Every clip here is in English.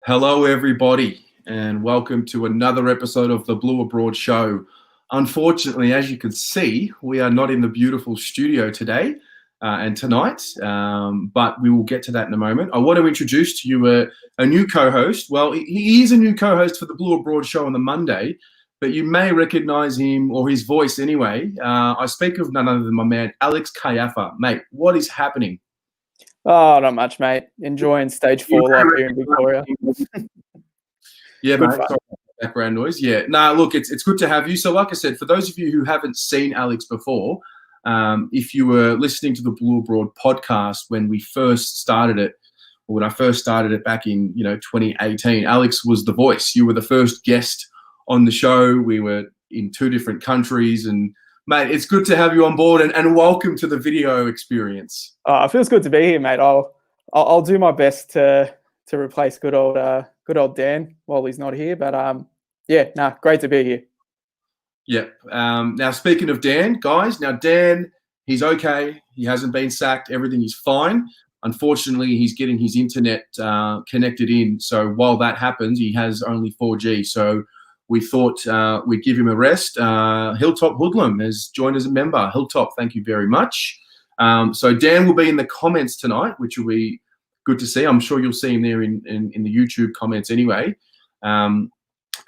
Hello, everybody, and welcome to another episode of the Blue Abroad Show. Unfortunately, as you can see, we are not in the beautiful studio today and tonight, but we will get to that in a moment. I want to introduce to you a new co-host. Well, he is a new co-host for the Blue Abroad Show on the Monday, but you may recognize him or his voice anyway. I speak of none other than my man, Alex Kayafa. Mate, what is happening? Oh, not much, mate. Enjoying stage 4 life here in Victoria. Yeah, Good mate. fun. Sorry about the background noise. Yeah. No, look, it's good to have you. So, like I said, for those of you who haven't seen Alex before, if you were listening to the Blue Abroad podcast when we first started it, or when I first started it back in 2018, Alex was the voice. You were the first guest on the show. We were in 2 different countries, and mate, it's good to have you on board, and welcome to the video experience. It feels good to be here, mate. I'll do my best to replace good old Dan while he's not here. But great to be here. Yep. Now, speaking of Dan, guys, Dan, he's okay. He hasn't been sacked. Everything is fine. Unfortunately, he's getting his internet connected in. So while that happens, he has only 4G. So we thought we'd give him a rest. Hilltop Hoodlum has joined as a member. Hilltop, thank you very much. So Dan will be in the comments tonight, which will be good to see. I'm sure you'll see him there in the YouTube comments anyway.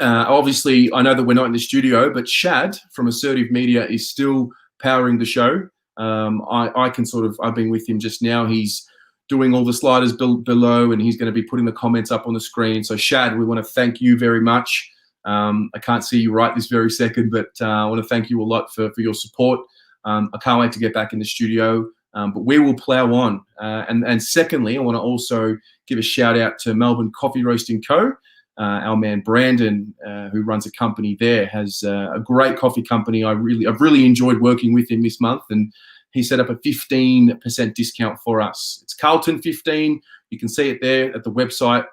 Obviously, I know that we're not in the studio, but Shad from Assertive Media is still powering the show. I've been with him just now. He's doing all the sliders below, and he's going to be putting the comments up on the screen. So Shad, we want to thank you very much. I can't see you right this very second, but I want to thank you a lot for your support. I can't wait to get back in the studio, but we will plow on. And secondly, I want to also give a shout out to Melbourne Coffee Roasting Co. Our man Brandon, who runs a company there, has a great coffee company. I've really enjoyed working with him this month, and he set up a 15% discount for us. It's Carlton 15. You can see it there at the website.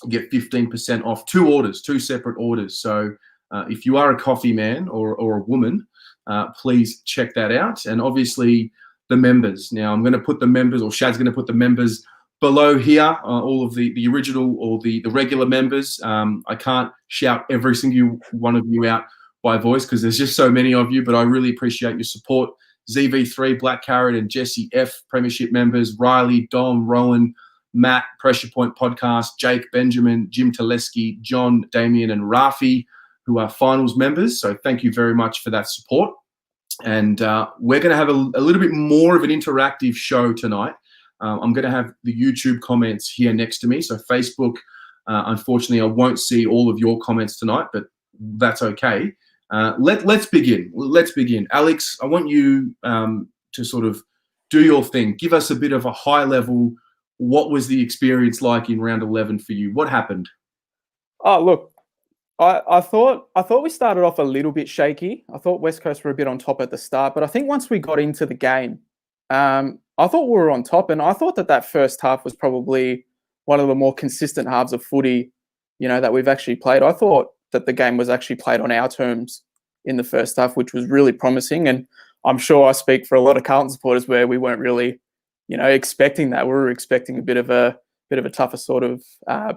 You get 15% off 2 separate orders. So if you are a coffee man or a woman, please check that out. And obviously the members. Now I'm going to put the members, or Shad's going to put the members below here, all of the original or the regular members. I can't shout every single one of you out by voice because there's just so many of you, but I really appreciate your support. ZV3, Black Carrot, and Jesse F, Premiership members, Riley, Dom, Rowan, Matt, Pressure Point Podcast, Jake, Benjamin, Jim Teleski, John, Damien, and Rafi, who are finals members. So thank you very much for that support. And we're going to have a little bit more of an interactive show tonight. I'm going to have the YouTube comments here next to me. So Facebook, unfortunately, I won't see all of your comments tonight, but that's okay. Let's begin. Let's begin. Alex, I want you to sort of do your thing. Give us a bit of a high level. What was the experience like in round 11 for you? What happened? Oh, look, I thought we started off a little bit shaky. I thought West Coast were a bit on top at the start, but I think once we got into the game, I thought we were on top, and I thought that first half was probably one of the more consistent halves of footy, that we've actually played. I thought that the game was actually played on our terms in the first half, which was really promising. And I'm sure I speak for a lot of Carlton supporters where we weren't really, expecting that. We were expecting a bit of a tougher sort of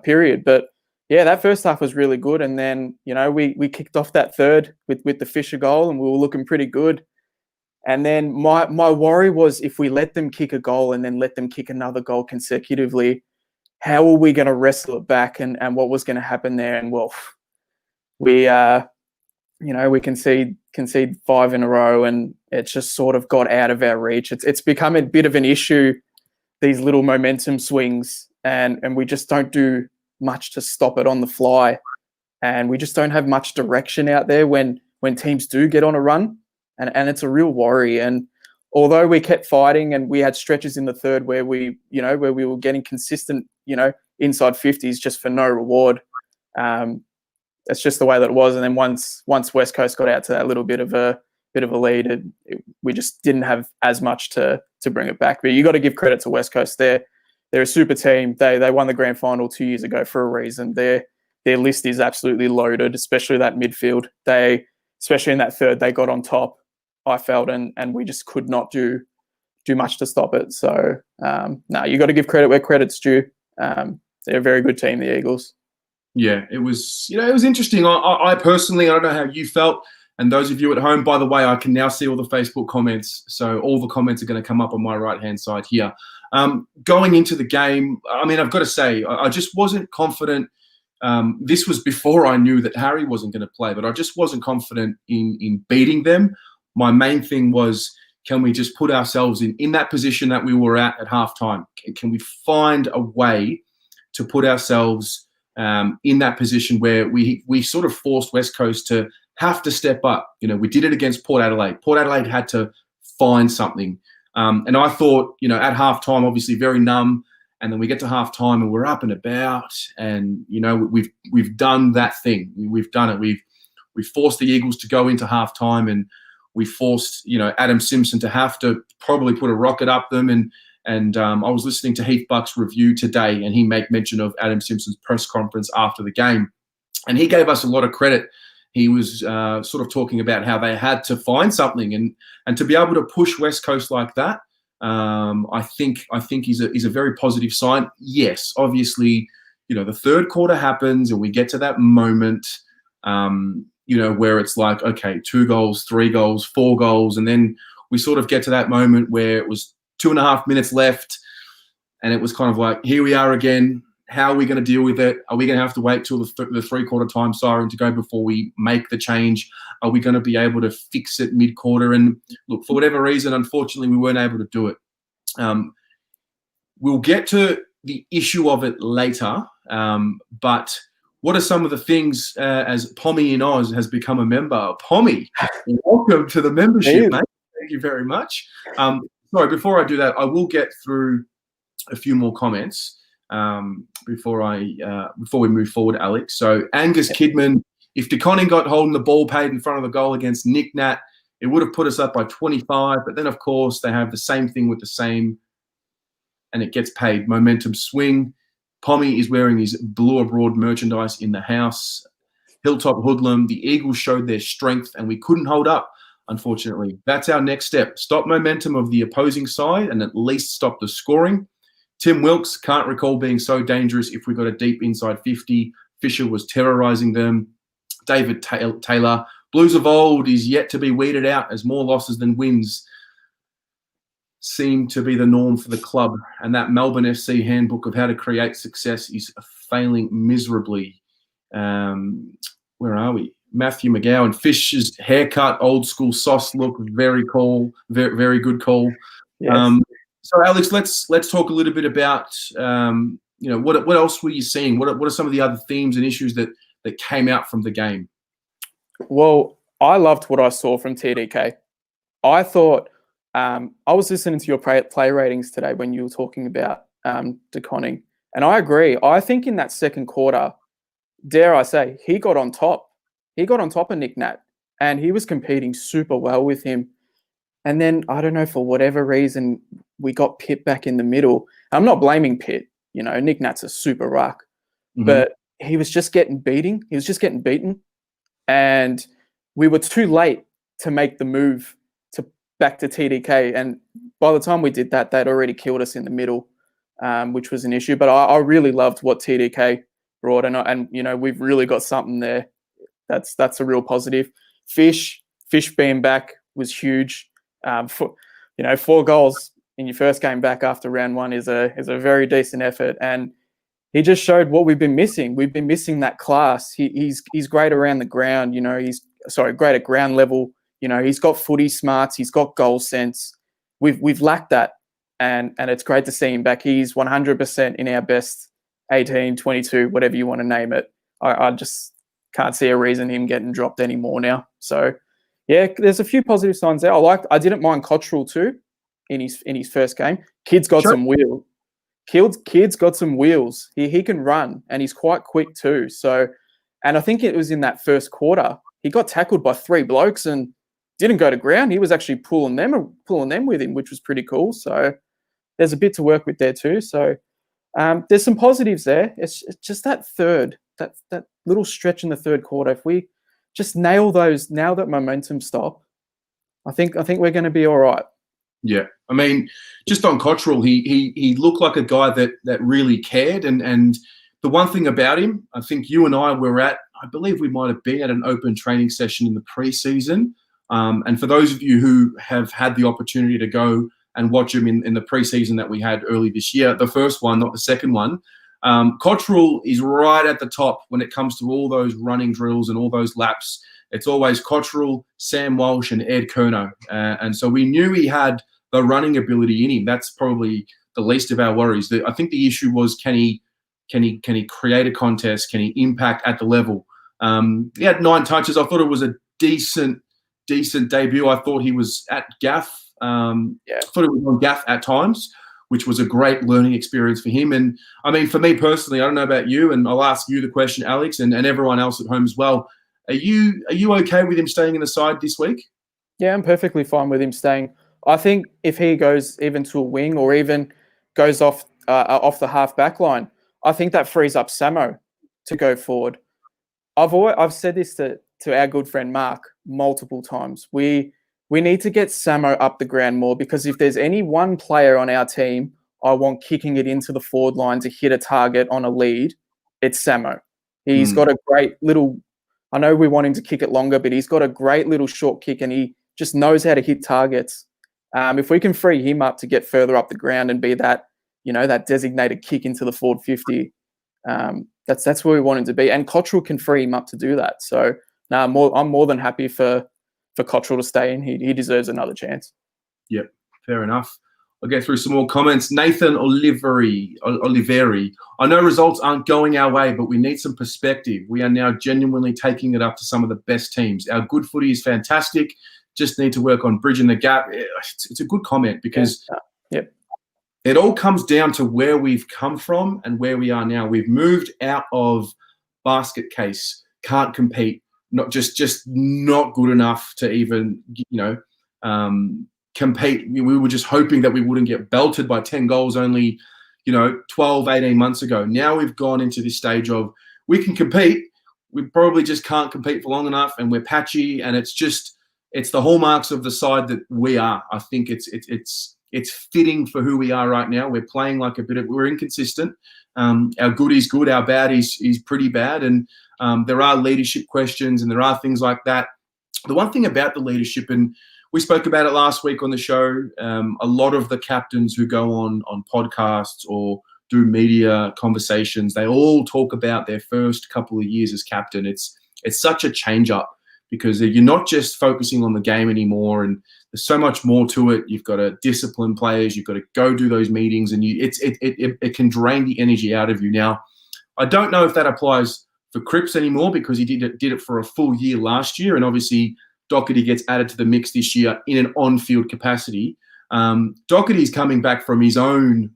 period. But yeah, that first half was really good. And then, we kicked off that third with the Fisher goal, and we were looking pretty good. And then my worry was if we let them kick a goal and then let them kick another goal consecutively, how are we going to wrestle it back, and what was going to happen there? And well, we concede 5 in a row, and it just sort of got out of our reach. It's become a bit of an issue, these little momentum swings, and we just don't do much to stop it on the fly. And we just don't have much direction out there when teams do get on a run. And it's a real worry. And although we kept fighting, and we had stretches in the third where we were getting consistent, inside 50s just for no reward. That's just the way that it was. And then once West Coast got out to that little bit of a lead, we just didn't have as much to bring it back. But you got to give credit to West Coast. They're a super team. They won the grand final 2 years ago for a reason. Their list is absolutely loaded, especially that midfield. Especially in that third, they got on top, I felt, and we just could not do much to stop it. So, you got to give credit where credit's due. They're a very good team, the Eagles. Yeah, it was, it was interesting. I personally, I don't know how you felt. And those of you at home, by the way, I can now see all the Facebook comments. So all the comments are going to come up on my right-hand side here. Going into the game, I mean, I've got to say, I just wasn't confident. This was before I knew that Harry wasn't going to play, but I just wasn't confident in beating them. My main thing was, can we just put ourselves in that position that we were at halftime? Can we find a way to put ourselves in that position where we sort of forced West Coast to have to step up? We did it against Port Adelaide. Port Adelaide had to find something. And I thought, at halftime, obviously very numb. And then we get to halftime and we're up and about. And, we've done that thing. We've done it. We've forced the Eagles to go into halftime, and we forced, Adam Simpson to have to probably put a rocket up them. And I was listening to Heath Buck's review today, and he made mention of Adam Simpson's press conference after the game. And he gave us a lot of credit. He was sort of talking about how they had to find something, and to be able to push West Coast like that, I think is a very positive sign. Yes, obviously, the third quarter happens and we get to that moment, where it's like, okay, 2 goals, 3 goals, 4 goals, and then we sort of get to that moment where it was 2.5 minutes left, and it was kind of like, here we are again. How are we going to deal with it? Are we going to have to wait till the three-quarter time siren to go before we make the change? Are we going to be able to fix it mid-quarter? And look, for whatever reason, unfortunately, we weren't able to do it. We'll get to the issue of it later, but what are some of the things, as Pommy in Oz has become a member? Pommy, welcome to the membership, mate. Thank you very much. Sorry, before I do that, I will get through a few more comments before we move forward, Alex. So Angus Kidman, if De Koning got holding the ball paid in front of the goal against Nick Nat, it would have put us up by 25. But then, of course, they have the same thing with the same, and it gets paid. Momentum swing. Pommy is wearing his Blue Abroad merchandise in the house. Hilltop Hoodlum, the Eagles showed their strength, and we couldn't hold up, unfortunately. That's our next step. Stop momentum of the opposing side and at least stop the scoring. Tim Wilkes, can't recall being so dangerous if we got a deep inside 50. Fisher was terrorising them. David Taylor, Blues of old is yet to be weeded out as more losses than wins seem to be the norm for the club. And that Melbourne FC handbook of how to create success is failing miserably. Where are we? Matthew McGowan, Fisher's haircut, old school sauce look, very cool, very, very good call. Yes. So, Alex, let's talk a little bit about what else were you seeing? What are some of the other themes and issues that came out from the game? Well, I loved what I saw from TDK. I thought I was listening to your play ratings today when you were talking about De Koning, and I agree. I think in that second quarter, dare I say, he got on top. He got on top of Nick Nat, and he was competing super well with him. And then, I don't know, for whatever reason, we got Pitt back in the middle. I'm not blaming Pitt. Nick Nat's a super ruck. Mm-hmm. But he was just getting beaten. He was just getting beaten. And we were too late to make the move back to TDK. And by the time we did that, they'd already killed us in the middle, which was an issue. But I really loved what TDK brought. And we've really got something there. That's a real positive. Fish being back was huge. 4 goals in your first game back after round 1 is a very decent effort, and he just showed what we've been missing. We've been missing that class. He's great around the ground. He's great at ground level. He's got footy smarts. He's got goal sense. We've lacked that, and it's great to see him back. He's 100% in our best 18, 22, whatever you want to name it. I just can't see a reason him getting dropped anymore now. So. Yeah, there's a few positive signs there. I didn't mind Cottrell too in his first game. Kid's got some wheels. Kid's got some wheels. He can run, and he's quite quick too. So, and I think it was in that first quarter he got tackled by 3 blokes and didn't go to ground. He was actually pulling them with him, which was pretty cool. So there's a bit to work with there too. So there's some positives there. It's just that little stretch in the third quarter. If we just nail that momentum stop, I think we're going to be all right. Yeah, I mean, just on Cottrell, he looked like a guy that really cared, and the one thing about him, I think you and I I believe we might have been at an open training session in the preseason. And for those of you who have had the opportunity to go and watch him in the preseason that we had early this year, the first one, not the second one, Cottrell is right at the top when it comes to all those running drills and all those laps. It's always Cottrell, Sam Walsh, and Ed Kerno. And so we knew he had the running ability in him. That's probably the least of our worries. I think the issue was can he create a contest? Can he impact at the level? He had 9 touches. I thought it was a decent debut. I thought he was at gaff. I thought it was on gaff at times, which was a great learning experience for him. And I mean, for me personally, I don't know about you, and I'll ask you the question, Alex, and everyone else at home as well. Are you okay with him staying in the side this week? Yeah, I'm perfectly fine with him staying. I think if he goes even to a wing or even goes off the half back line, I think that frees up Samo to go forward. I've said this to our good friend Mark multiple times. We need to get Samo up the ground more, because if there's any one player on our team I want kicking it into the forward line to hit a target on a lead, it's Samo. He's got a great little, I know we want him to kick it longer, but he's got a great little short kick and he just knows how to hit targets. If we can free him up to get further up the ground and be that, that designated kick into the forward 50, that's where we want him to be. And Cottrell can free him up to do that. So I'm more than happy for Cottrell to stay in. He deserves another chance. Yep, fair enough. I'll get through some more comments. Nathan Oliveri. I know results aren't going our way, but we need some perspective. We are now genuinely taking it up to some of the best teams. Our good footy is fantastic. Just need to work on bridging the gap. It's a good comment, because it all comes down to where we've come from and where we are now. We've moved out of basket case, can't compete, not just not good enough to even, compete. We were just hoping that we wouldn't get belted by 10 goals only, 12, 18 months ago. Now we've gone into this stage of we can compete. We probably just can't compete for long enough, and we're patchy, and it's the hallmarks of the side that we are. I think it's fitting for who we are right now. We're playing like we're inconsistent. Our good is good, our bad is pretty bad, and there are leadership questions and there are things like that. The one thing about the leadership, and we spoke about it last week on the show, a lot of the captains who go on podcasts or do media conversations, they all talk about their first couple of years as captain. It's such a change up, because you're not just focusing on the game anymore, and there's so much more to it. You've got to discipline players. You've got to go do those meetings, and it can drain the energy out of you. Now, I don't know if that applies for Cripps anymore, because he did it for a full year last year, and obviously Doherty gets added to the mix this year in an on-field capacity. Doherty's coming back from his own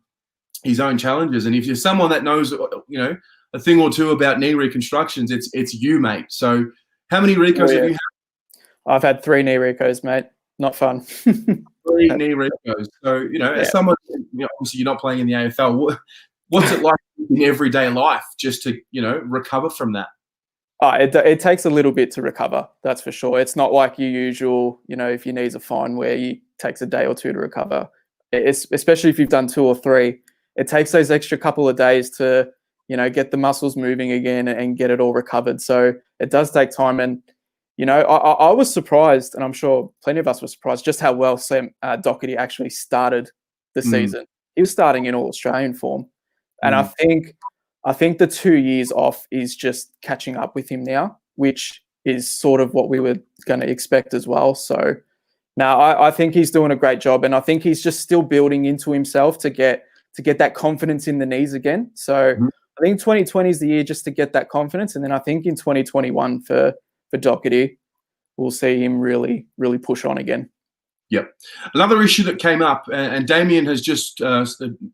challenges, and if you're someone that knows, a thing or two about knee reconstructions, it's you, mate. So, how many recos have you had? I've had 3 knee recos, mate. Not fun. 3 knee recos. So, as someone, obviously you're not playing in the AFL. What's it like in everyday life just to, recover from that? It takes a little bit to recover, that's for sure. It's not like your usual, if your knees are fine, where it takes a day or 2 to recover. Especially if you've done 2 or 3, it takes those extra couple of days to, get the muscles moving again and get it all recovered. So it does take time. And, I was surprised, and I'm sure plenty of us were surprised, just how well Sam Doherty actually started the season. He was starting in All-Australian form. And I think the 2 years off is just catching up with him now, which is sort of what we were going to expect as well. So now I think he's doing a great job, and I think he's just still building into himself to get that confidence in the knees again. So I think 2020 is the year just to get that confidence, and then I think in 2021 for Doherty, we'll see him really, really push on again. Yep. Another issue that came up, and Damien has just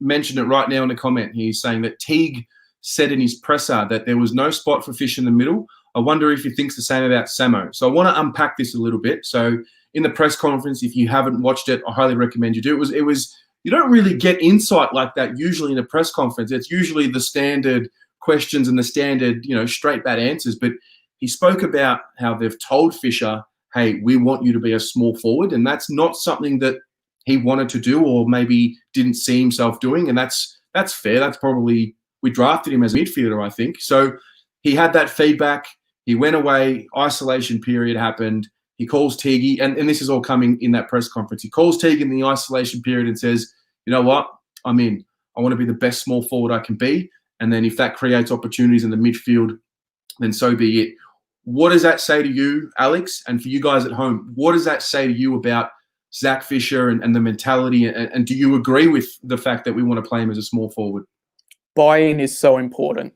mentioned it right now in the comment. He's saying that Teague said in his presser that there was no spot for Fish in the middle. I wonder if he thinks the same about Samo. So I want to unpack this a little bit. So in the press conference, if you haven't watched it, I highly recommend you do. It was you don't really get insight like that usually in a press conference. It's usually the standard questions and the standard, straight bad answers. But he spoke about how they've told Fisher, hey, we want you to be a small forward. And that's not something that he wanted to do or maybe didn't see himself doing. And that's fair. That's probably we drafted him as a midfielder, I think. So he had that feedback. He went away. Isolation period happened. He calls Teague, and this is all coming in that press conference. He calls Teague in the isolation period and says, you know what? I'm in. I want to be the best small forward I can be. And then if that creates opportunities in the midfield, then so be it. What does that say to you, Alex? And for you guys at home, what does that say to you about Zach Fisher and the mentality? And do you agree with the fact that we want to play him as a small forward? Buy-in is so important.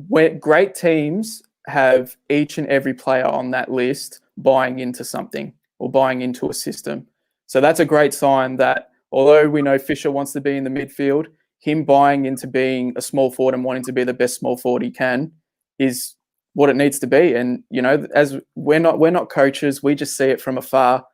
Where great teams have each and every player on that list buying into something or buying into a system. So that's a great sign that although we know Fisher wants to be in the midfield, him buying into being a small forward and wanting to be the best small forward he can is what it needs to be. And, you know, as we're not coaches, we just see it from afar.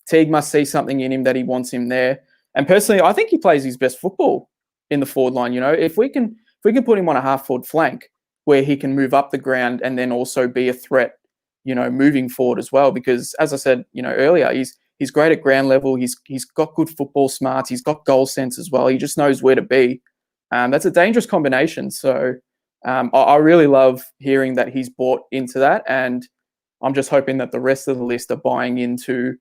Teague must see something in him that he wants him there. And personally, I think he plays his best football in the forward line. You know, if we can put him on a half forward flank where he can move up the ground and then also be a threat, you know, moving forward as well. Because as I said, you know, earlier, he's great at ground level. He's got good football smarts. He's got goal sense as well. He just knows where to be. That's a dangerous combination. So I really love hearing that he's bought into that, and I'm just hoping that the rest of the list are buying into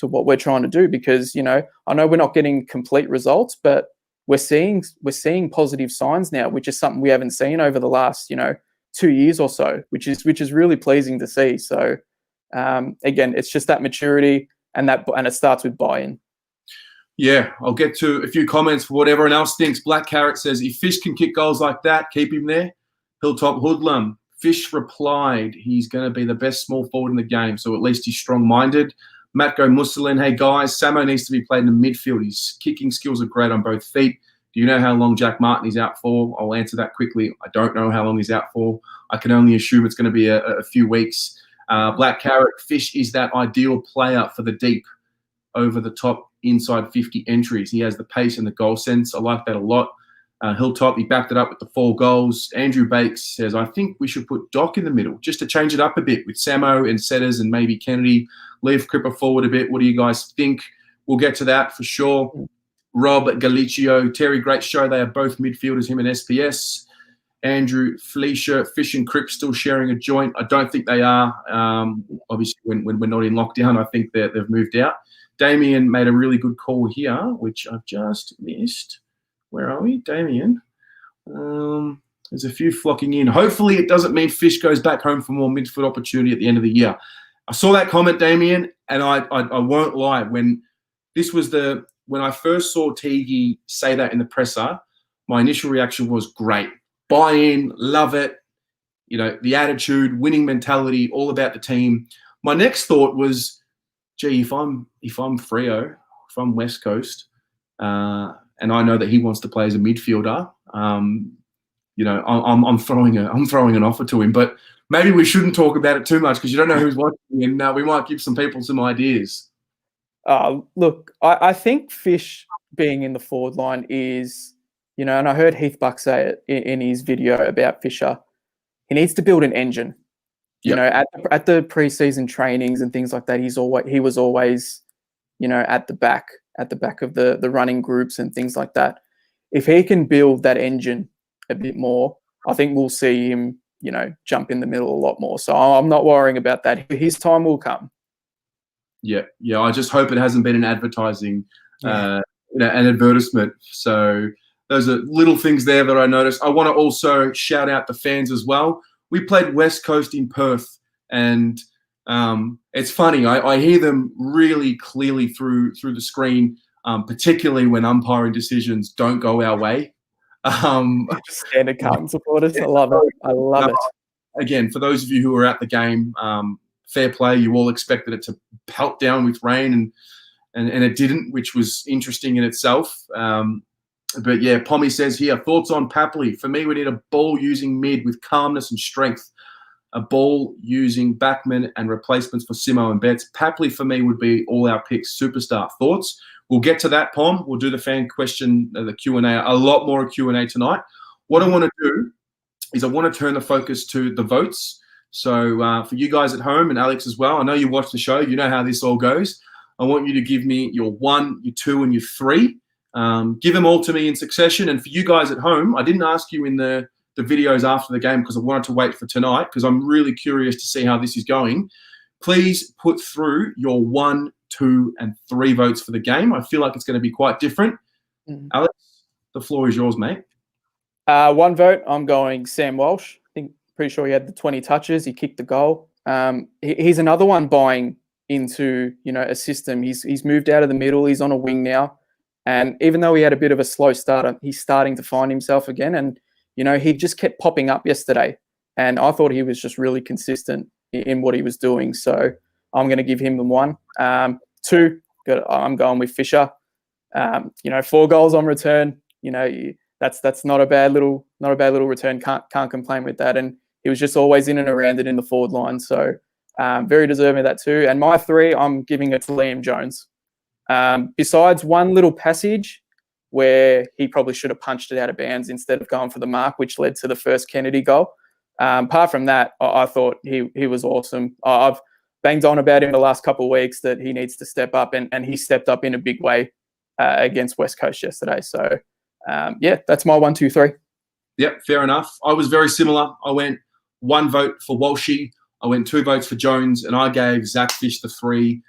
what we're trying to do. Because, you know, I know we're not getting complete results, but we're seeing positive signs now, which is something we haven't seen over the last, you know, 2 years or so, which is really pleasing to see. So again, it's just that maturity and it starts with buy-in. Yeah, I'll get to a few comments for what everyone else thinks. Black Carrot says, if Fish can kick goals like that, keep him there. Hilltop Hoodlum, Fish replied, he's going to be the best small forward in the game, so at least he's strong-minded. Matko Musselin, hey guys, Samo needs to be played in the midfield. His kicking skills are great on both feet. Do you know how long Jack Martin is out for? I'll answer that quickly. I don't know how long he's out for. I can only assume it's going to be a few weeks. Black Carrot, Fish is that ideal player for the deep, over the top, inside 50 entries. He has the pace and the goal sense. I like that a lot. Hilltop, he backed it up with the 4 goals. Andrew Bakes says, I think we should put Doc in the middle just to change it up a bit with Samo and Setters and maybe Kennedy. Leave Cripper forward a bit. What do you guys think? We'll get to that for sure. Rob Galicio, Terry, great show. They are both midfielders, him and SPS. Andrew Fleischer, Fish and Crip still sharing a joint. I don't think they are. Obviously, when we're not in lockdown, I think they've moved out. Damien made a really good call here, which I've just missed. Where are we? Damien. There's a few flocking in. Hopefully it doesn't mean Fish goes back home for more midfield opportunity at the end of the year. I saw that comment, Damien, and I won't lie. When I first saw Teague say that in the presser, my initial reaction was great. Buy in, love it. You know, the attitude, winning mentality, all about the team. My next thought was, gee, if I'm Freo, if I'm West Coast, and I know that he wants to play as a midfielder, you know, I'm throwing an offer to him. But maybe we shouldn't talk about it too much because you don't know who's watching, and we might give some people some ideas. Look, I think Fish being in the forward line is, you know, and I heard Heath Buck say it in his video about Fisher. He needs to build an engine. You know, at the preseason trainings and things like that, he was always, you know, at the back of the running groups and things like that. If he can build that engine a bit more, I think we'll see him, you know, jump in the middle a lot more. So I'm not worrying about that. His time will come. Yeah. I just hope it hasn't been an advertising, an advertisement. So those are little things there that I noticed. I want to also shout out the fans as well. We played West Coast in Perth, and it's funny. I hear them really clearly through the screen, particularly when umpiring decisions don't go our way. Standard Carlton supporters. I love it. I love it. Again, for those of you who were at the game, fair play. You all expected it to pelt down with rain, and it didn't, which was interesting in itself. But yeah, Pommy says here, thoughts on Papley. For me, we need a ball-using mid with calmness and strength. A ball-using backman and replacements for Simo and Betts. Papley, for me, would be all our picks. Superstar. Thoughts? We'll get to that, Pom. We'll do the fan question, the Q&A, a lot more Q&A tonight. What I want to do is I want to turn the focus to the votes. So for you guys at home and Alex as well, I know you watch the show. You know how this all goes. I want you to give me your 1, your 2, and your 3. Give them all to me in succession. And for you guys at home, I didn't ask you in the videos after the game because I wanted to wait for tonight because I'm really curious to see how this is going. Please put through your 1, 2, and 3 votes for the game. I feel like it's going to be quite different. Alex, the floor is yours, mate. 1 vote, I'm going Sam Walsh. I think pretty sure he had the 20 touches. He kicked the goal. He's another one buying into a system. He's moved out of the middle. He's on a wing now, and even though he had a bit of a slow start, he's starting to find himself again. And he just kept popping up yesterday, and I thought he was just really consistent in what he was doing. So I'm going to give him the 1. 2, I'm going with Fisher. 4 goals on return. That's not a bad little return. Can't complain with that. And he was just always in and around it in the forward line. So very deserving of that too. And my 3, I'm giving it to Liam Jones. Besides one little passage where he probably should have punched it out of bounds instead of going for the mark, which led to the first Kennedy goal. Apart from that, I thought he was awesome. I've banged on about him the last couple of weeks that he needs to step up, and he stepped up in a big way against West Coast yesterday. So, that's my 1, 2, 3. Yep, fair enough. I was very similar. I went 1 vote for Walshy. I went 2 votes for Jones, and I gave Zach Fish the 3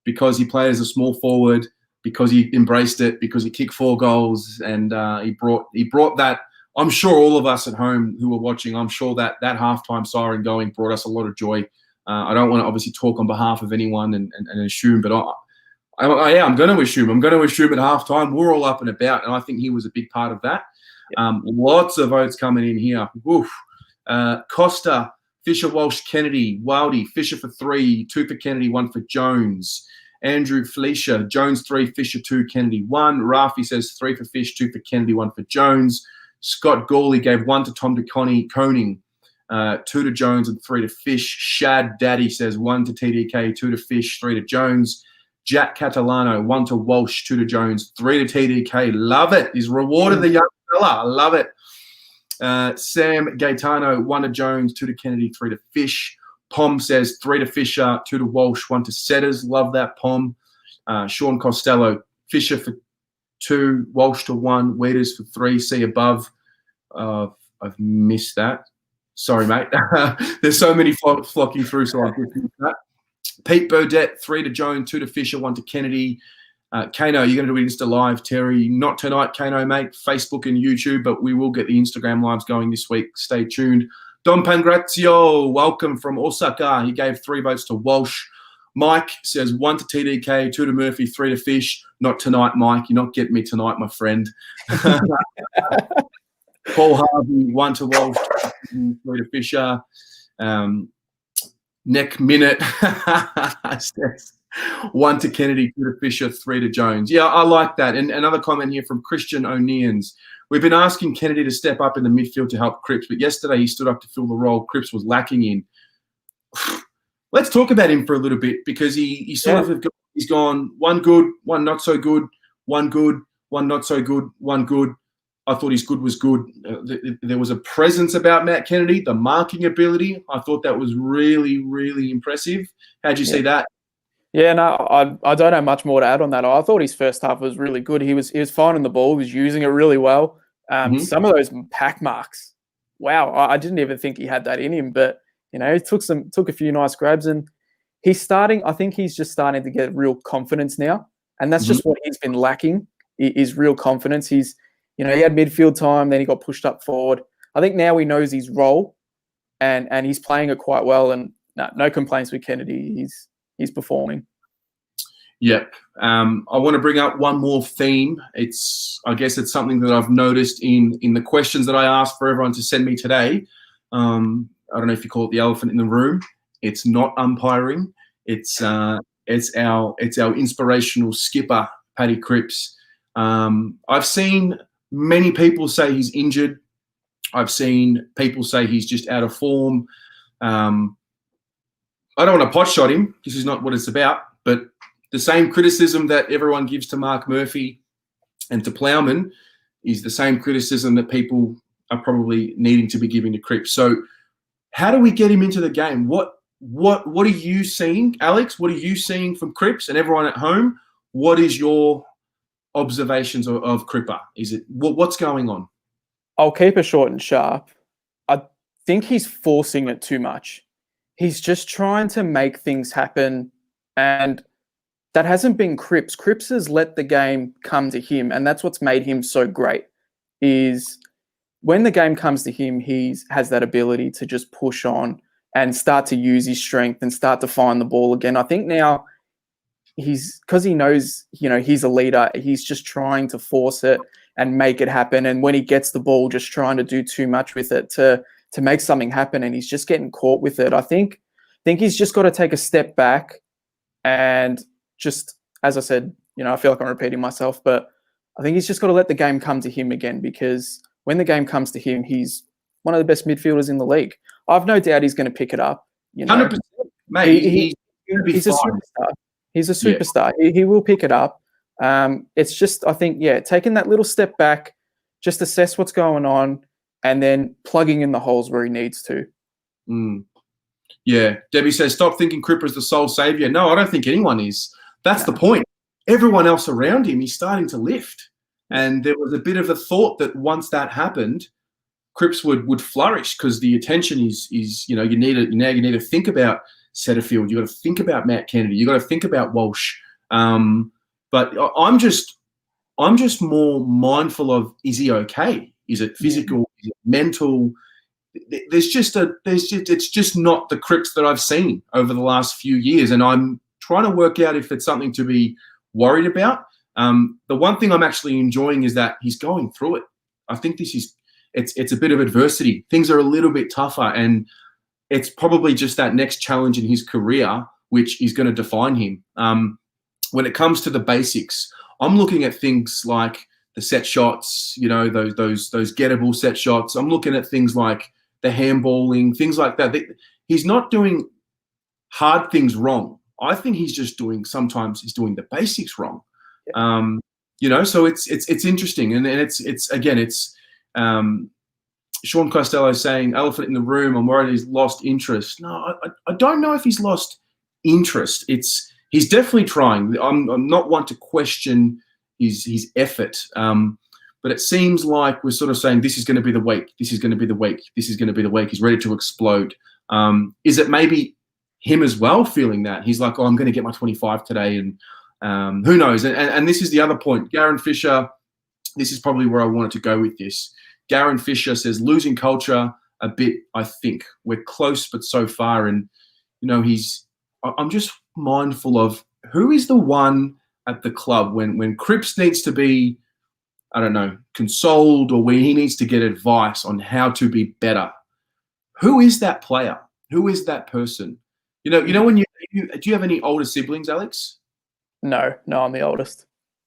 because he played as a small forward, because he embraced it, because he kicked 4 goals, and he brought that. I'm sure all of us at home who were watching, I'm sure that halftime siren going brought us a lot of joy. I don't want to obviously talk on behalf of anyone and assume, but I'm going to assume. I'm going to assume at halftime we're all up and about, and I think he was a big part of that. Lots of votes coming in here. Woof. Costa, Fisher, Walsh, Kennedy, Wildy, Fisher for 3, 2 for Kennedy, 1 for Jones. Andrew Felicia, Jones 3, Fisher 2, Kennedy 1. Rafi says 3 for Fish, 2 for Kennedy, 1 for Jones. Scott Gawley gave 1 to Tom DeConing, 2 to Jones and 3 to Fish. Shad Daddy says 1 to TDK, 2 to Fish, 3 to Jones. Jack Catalano, 1 to Walsh, 2 to Jones, 3 to TDK. Love it. He's rewarded the young fella. I love it. Sam Gaetano, 1 to Jones, 2 to Kennedy, 3 to Fish. Pom says 3 to Fisher, 2 to Walsh, 1 to Setters. Love that, Pom. Sean Costello, Fisher for 2, Walsh to 1, Weeders for 3. See above. I've missed that. Sorry, mate. There's so many flocking through, so I've missed that. Pete Burdett, 3 to Jones, 2 to Fisher, 1 to Kennedy. Kano, you're going to do Insta Live, Terry. Not tonight, Kano, mate. Facebook and YouTube, but we will get the Instagram lives going this week. Stay tuned. Don Pangrazio, welcome from Osaka. He gave 3 votes to Walsh. Mike says 1 to TDK, 2 to Murphy, 3 to Fish. Not tonight, Mike. You're not getting me tonight, my friend. Paul Harvey, 1 to Walsh, 3 to Fisher. Neck Minute says 1 to Kennedy, 2 to Fisher, 3 to Jones. Yeah, I like that. And another comment here from Christian O'Neans. We've been asking Kennedy to step up in the midfield to help Cripps, but yesterday he stood up to fill the role Cripps was lacking in. Let's talk about him for a little bit because he's gone 1 good, 1 not so good, 1 good, 1 not so good, 1 good. I thought his good was good. There was a presence about Matt Kennedy, the marking ability. I thought that was really, really impressive. How'd you see that? Yeah, no, I don't have much more to add on that. I thought his first half was really good. He was finding the ball. He was using it really well. Some of those pack marks, wow, I didn't even think he had that in him. But he took a few nice grabs, and he's starting. I think he's just starting to get real confidence now, and that's just what he's been lacking is real confidence. He had midfield time, then he got pushed up forward. I think now he knows his role, and he's playing it quite well. And no complaints with Kennedy. He's performing. Yep. I want to bring up one more theme. I guess it's something that I've noticed in the questions that I asked for everyone to send me today. I don't know if you call it the elephant in the room. It's not umpiring. It's our inspirational skipper, Paddy Cripps. I've seen many people say he's injured. I've seen people say he's just out of form. I don't want to potshot him. This is not what it's about. But the same criticism that everyone gives to Mark Murphy and to Plowman is the same criticism that people are probably needing to be giving to Cripps. So how do we get him into the game? What are you seeing, Alex? What are you seeing from Cripps and everyone at home? What is your observations of Cripper? Is it what's going on? I'll keep it short and sharp. I think he's forcing it too much. He's just trying to make things happen, and that hasn't been Cripps. Cripps has let the game come to him, and that's what's made him so great, is when the game comes to him, he has that ability to just push on and start to use his strength and start to find the ball again. I think now because he knows, he's a leader, he's just trying to force it and make it happen. And when he gets the ball, just trying to do too much with it to make something happen, and he's just getting caught with it. I think he's just got to take a step back and just, as I said, I feel like I'm repeating myself, but I think he's just got to let the game come to him again, because when the game comes to him, he's one of the best midfielders in the league. I've no doubt he's going to pick it up. 100%, mate. He's a superstar. He's a superstar. Yeah. He will pick it up. It's just, I think, taking that little step back, just assess what's going on, and then plugging in the holes where he needs to. Yeah. Debbie says, stop thinking Cripper's the sole saviour. No, I don't think anyone is. That's the point. Everyone else around him, he's starting to lift. And there was a bit of a thought that once that happened, Cripps would flourish, because the attention is you need to think about Setterfield. You got to think about Matt Kennedy. You got to think about Walsh. But I'm just more mindful of, is he okay? Is it physical? Is it mental? It's just not the Cripps that I've seen over the last few years, and I'm trying to work out if it's something to be worried about. The one thing I'm actually enjoying is that he's going through it. I think it's a bit of adversity. Things are a little bit tougher, and it's probably just that next challenge in his career which is going to define him. When it comes to the basics, I'm looking at things like the set shots, those gettable set shots. I'm looking at things like the handballing, things like that. He's not doing hard things wrong. I think sometimes he's doing the basics wrong. So it's interesting, and it's Sean Costello saying, elephant in the room, I'm worried he's lost interest. No, I don't know if he's lost interest. He's definitely trying. I'm not one to question his effort, but it seems like we're sort of saying this is going to be the week. This is going to be the week. This is going to be the week. He's ready to explode. Is it maybe him as well feeling that? He's like, I'm going to get my 25 today, and who knows? And this is the other point. Garen Fisher, this is probably where I wanted to go with this. Garen Fisher says, losing culture a bit, I think. We're close, but so far. And, I'm just mindful of who is the one at the club when Cripps needs to be, I don't know, consoled, or when he needs to get advice on how to be better. Who is that player? Who is that person? When do you have any older siblings, Alex? No, I'm the oldest.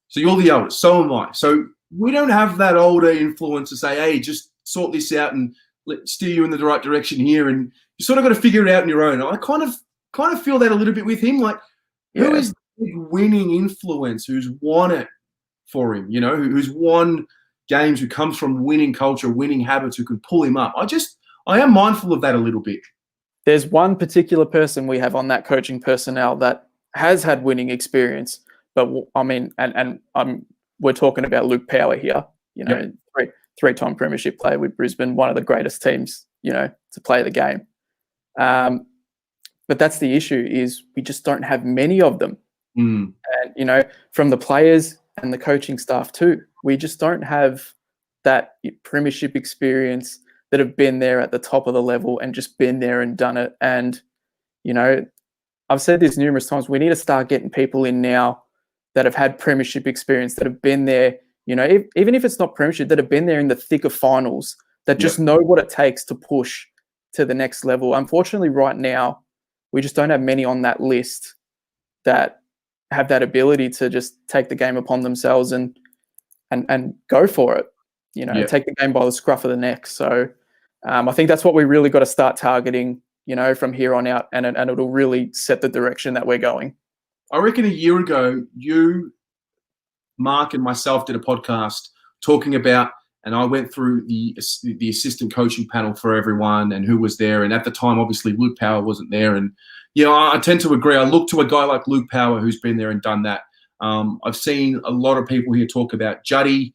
So you're the oldest. So am I. So we don't have that older influence to say, hey, just sort this out and steer you in the right direction here. And you sort of got to figure it out on your own. I kind of feel that a little bit with him. Like, who is the big winning influence who's won it for him, who's won games, who comes from winning culture, winning habits, who can pull him up? I am mindful of that a little bit. There's one particular person we have on that coaching personnel that has had winning experience, but I mean, we're talking about Luke Power here, three-time premiership player with Brisbane, one of the greatest teams, to play the game. But that's the issue, is we just don't have many of them. And, from the players and the coaching staff too, we just don't have that premiership experience that have been there at the top of the level and just been there and done it. And, I've said this numerous times, we need to start getting people in now that have had premiership experience, that have been there, even if it's not premiership, that have been there in the thick of finals, that just know what it takes to push to the next level. Unfortunately, right now, we just don't have many on that list that have that ability to just take the game upon themselves and go for it, take the game by the scruff of the neck. So I think that's what we really got to start targeting, from here on out, and it'll really set the direction that we're going. I reckon a year ago, you, Mark, and myself did a podcast talking about, and I went through the assistant coaching panel for everyone and who was there. And at the time, obviously, Luke Power wasn't there. And, I tend to agree. I look to a guy like Luke Power, who's been there and done that. I've seen a lot of people here talk about Juddy.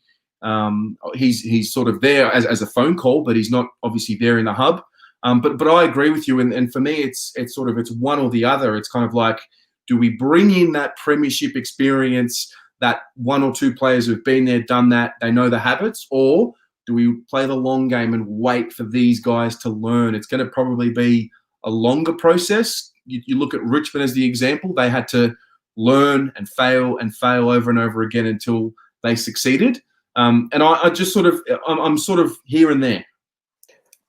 He's sort of there as a phone call, but he's not obviously there in the hub. But I agree with you, and for me, it's one or the other. It's kind of like, do we bring in that premiership experience, that one or two players who've been there, done that, they know the habits, or do we play the long game and wait for these guys to learn? It's going to probably be a longer process. You look at Richmond as the example. They had to learn and fail over and over again until they succeeded. And I just I'm sort of here and there.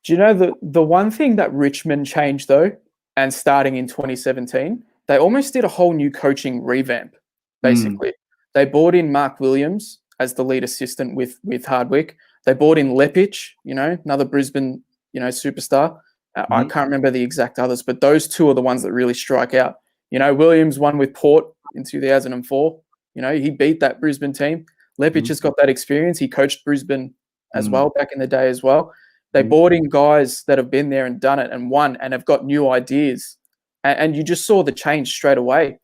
Do you know the one thing that Richmond changed though, and starting in 2017, they almost did a whole new coaching revamp, basically. They brought in Mark Williams as the lead assistant with Hardwick. They brought in Lepic, another Brisbane, superstar. I can't remember the exact others, but those two are the ones that really strike out. Williams won with Port in 2004. He beat that Brisbane team. Lepic has got that experience. He coached Brisbane as well back in the day as well. They brought in guys that have been there and done it and won and have got new ideas. And you just saw the change straight away.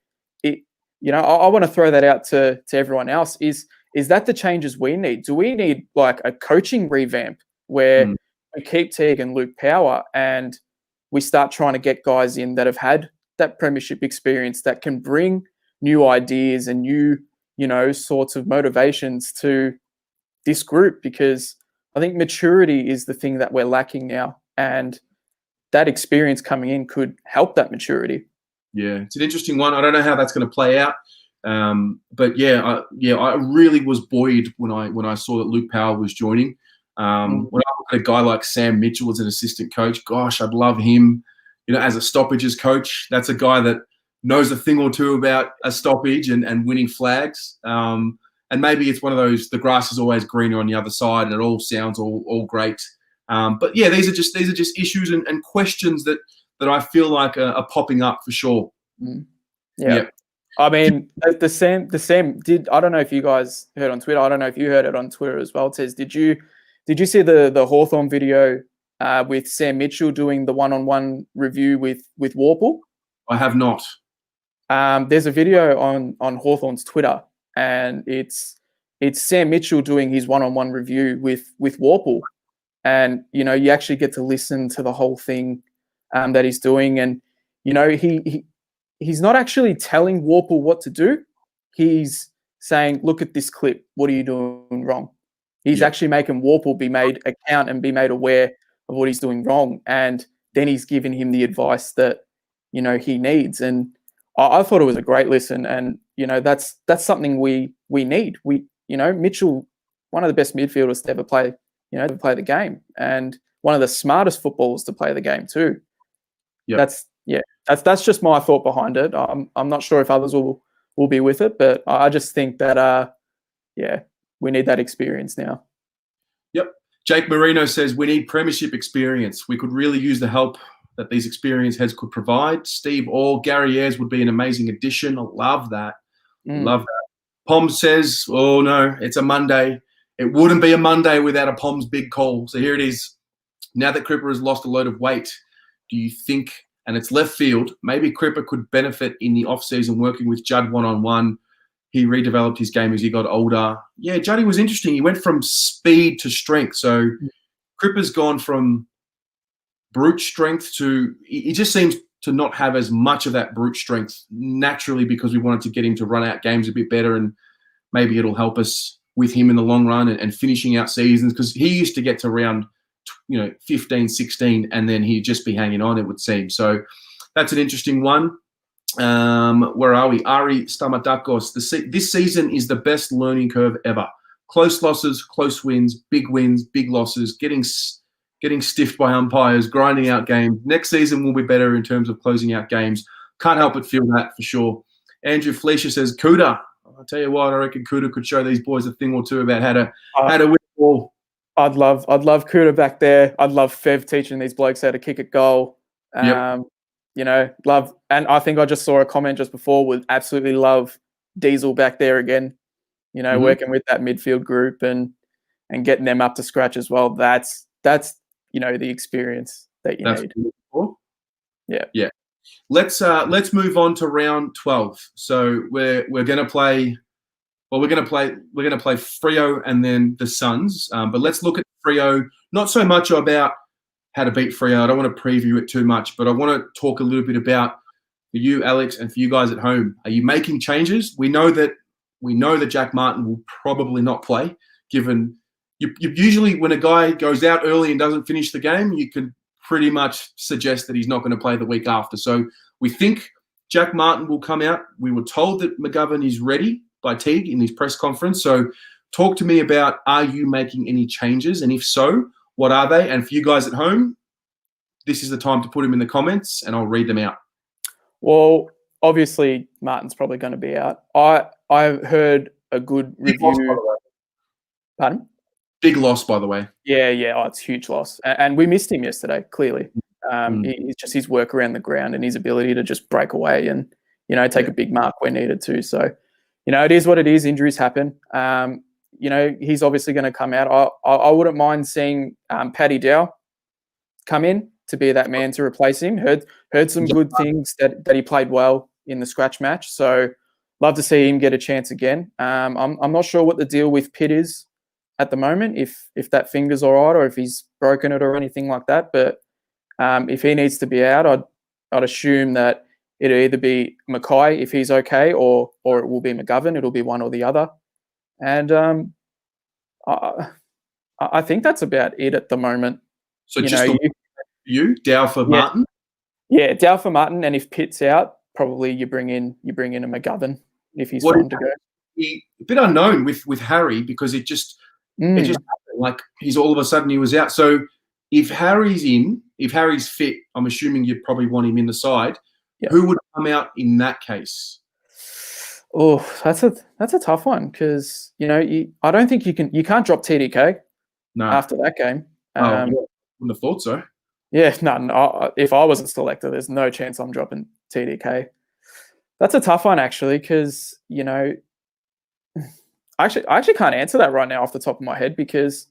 I want to throw that out to everyone else. Is that the changes we need? Do we need like a coaching revamp where we keep Teague and Luke Power and we start trying to get guys in that have had that premiership experience that can bring new ideas and new, sorts of motivations to this group? Because I think maturity is the thing that we're lacking now, and that experience coming in could help that maturity. Yeah, it's an interesting one. I don't know how that's going to play out, but I really was buoyed when I saw that Luke Power was joining. When I look at a guy like Sam Mitchell as an assistant coach, gosh, I'd love him. As a stoppages coach, that's a guy that knows a thing or two about a stoppage and winning flags. And maybe it's one of those, the grass is always greener on the other side, and it all sounds all great. But yeah, these are just issues and questions that I feel like are popping up for sure. Yeah. I mean, the Sam did. I don't know if you guys heard on Twitter. I don't know if you heard it on Twitter as well. It says, did you see the Hawthorn video with Sam Mitchell doing the one-on-one review with Warple? I have not. There's a video on Hawthorn's Twitter, and it's Sam Mitchell doing his one-on-one review with Warple, and you actually get to listen to the whole thing that he's doing, and he's not actually telling Warple what to do. He's saying, "Look at this clip. What are you doing wrong?" He's actually making Warple be made account and be made aware of what he's doing wrong, and then he's giving him the advice that he needs. And I thought it was a great listen, and that's something we need. Mitchell, one of the best midfielders to ever play the game, and one of the smartest footballers to play the game too. That's just my thought behind it. I'm not sure if others will be with it, but I just think that we need that experience now. Yep. Jake Marino says we need premiership experience. We could really use the help that these experienced heads could provide. Steve Orr, Gary Ayres would be an amazing addition. I love that. Love that. Pom says, oh no, it's a Monday. It wouldn't be a Monday without a Pom's big call. So here it is. Now that Cripper has lost a load of weight, do you think, and it's left field, maybe Cripper could benefit in the off-season working with Judd one-on-one? He redeveloped his game as he got older. Yeah, Juddy was interesting. He went from speed to strength. So Cripper's gone from brute strength to, he just seems to not have as much of that brute strength naturally, because we wanted to get him to run out games a bit better, and maybe it'll help us with him in the long run and finishing out seasons, because he used to get to round 15, 16, and then he'd just be hanging on, it would seem. So that's an interesting one. Where are we? Ari Stamadakos. This season is the best learning curve ever. Close losses, close wins, big losses, getting stiffed by umpires, grinding out games. Next season will be better in terms of closing out games. Can't help but feel that for sure. Andrew Fleischer says, Kuda. I'll tell you what, I reckon Kuda could show these boys a thing or two about how to win the ball. I'd love Kuda back there. I'd love Fev teaching these blokes how to kick a goal. Love, and I think I just saw a comment just before, would absolutely love Diesel back there again, working with that midfield group and getting them up to scratch as well. That's the experience that you need. Yeah. Let's move on to round 12. So we're going to play. Well, we're going to play Freo and then the Suns. But let's look at Freo. Not so much about how to beat Freo. I don't want to preview it too much, but I want to talk a little bit about for you, Alex, and for you guys at home. Are you making changes? We know that Jack Martin will probably not play, given you usually when a guy goes out early and doesn't finish the game, you can pretty much suggest that he's not going to play the week after. So we think Jack Martin will come out. We were told that McGovern is ready by Teague in his press conference. So talk to me about, are you making any changes? And if so, what are they? And for you guys at home, this is the time to put them in the comments and I'll read them out. Well, obviously Martin's probably going to be out. I've heard a good review. Loss, by the way. Pardon? Big loss, by the way. Yeah. Oh, it's a huge loss. And we missed him yesterday, clearly. It's just his work around the ground and his ability to just break away and, take a big mark where needed to. So, it is what it is. Injuries happen. He's obviously going to come out. I wouldn't mind seeing Paddy Dow come in to be that man to replace him. Heard some good things that he played well in the scratch match. So love to see him get a chance again. I'm not sure what the deal with Pitt is at the moment, if that finger's all right or if he's broken it or anything like that. But if he needs to be out, I'd assume that it'll either be Mackay if he's okay, or it will be McGovern. It'll be one or the other. And I think that's about it at the moment. So Dow for Martin? Yeah, Dow for Martin. And if Pitt's out, probably you bring in a McGovern if he's fine to go. A bit unknown with Harry because it just happened. Like he's all of a sudden he was out. So if Harry's fit, I'm assuming you'd probably want him in the side. Yep. Who would come out in that case? Oh, that's a tough one because I don't think you can't drop TDK after that game. I wouldn't have thought so. Yeah, no. If I wasn't selected, there's no chance I'm dropping TDK. That's a tough one actually because I actually can't answer that right now off the top of my head because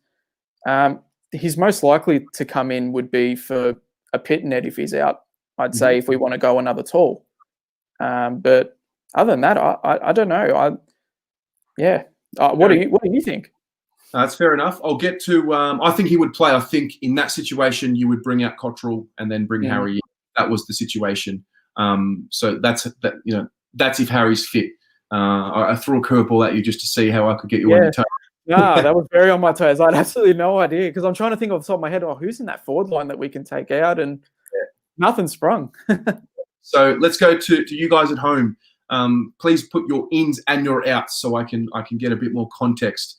he's most likely to come in would be for a Pitt net if he's out. I'd say if we want to go another tall. But other than that, I don't know. What do you think? That's fair enough. I'll get to. I think he would play. I think in that situation you would bring out Cottrell and then bring Harry in. That was the situation. So that's if Harry's fit. I threw a curveball at you just to see how I could get you on your toes. No, that was very on my toes. I had absolutely no idea because I'm trying to think off the top of my head. Who's in that forward line that we can take out and. Nothing sprung. So let's go to you guys at home. Please put your ins and your outs so I can get a bit more context.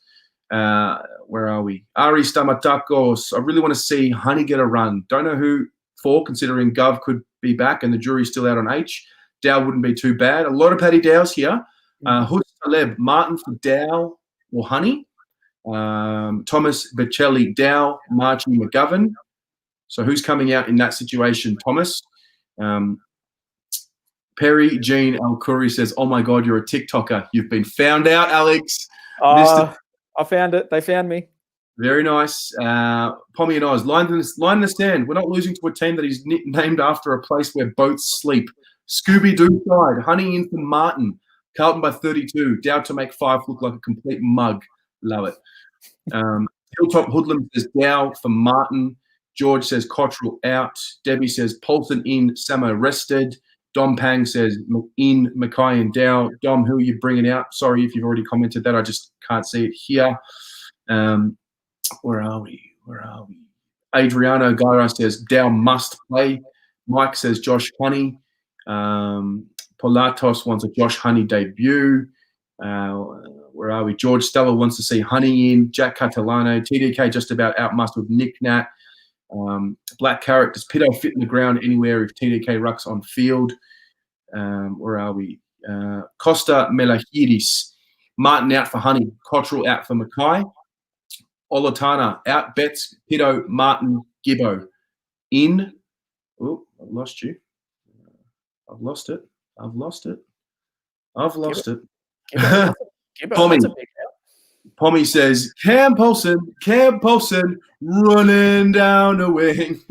Where are we? Ari Stamatakos. I really want to see Honey get a run. Don't know who for, considering Gov could be back and the jury's still out on H. Dow wouldn't be too bad. A lot of Paddy Dows here. Hus Taleb, Martin for Dow or Honey. Thomas Bocelli, Dow, Margie McGovern. So who's coming out in that situation? Thomas. Perry Jean Al-Khoury says, "Oh my God, you're a TikToker. You've been found out, Alex." I found it. They found me. Very nice. Pommy and Oz, line in the stand. We're not losing to a team that is named after a place where boats sleep. Scooby-Doo side. Honey in for Martin. Carlton by 32. Dow to make 5 look like a complete mug. Love it. Hilltop Hoodlum says Dow for Martin. George says Cottrell out. Debbie says Paulson in, Samo rested. Dom Pang says in, Mackay and Dow. Dom, who are you bringing out? Sorry if you've already commented that. I just can't see it here. Where are we? Adriano Gara says Dow must play. Mike says Josh Honey. Polatos wants a Josh Honey debut. Where are we? George Stella wants to see Honey in. Jack Catalano. TDK just about outmuscled Nick Nat. Black Carrot, does Pito fit in the ground anywhere if TDK rucks on field? Where are we? Costa Melahidis. Martin out for Honey. Cottrell out for Mackay. Olotana out. Betts, Pito, Martin, Gibbo. In. Oh, I've lost you. I've lost it. Pommy says, Cam Polson running down the wing.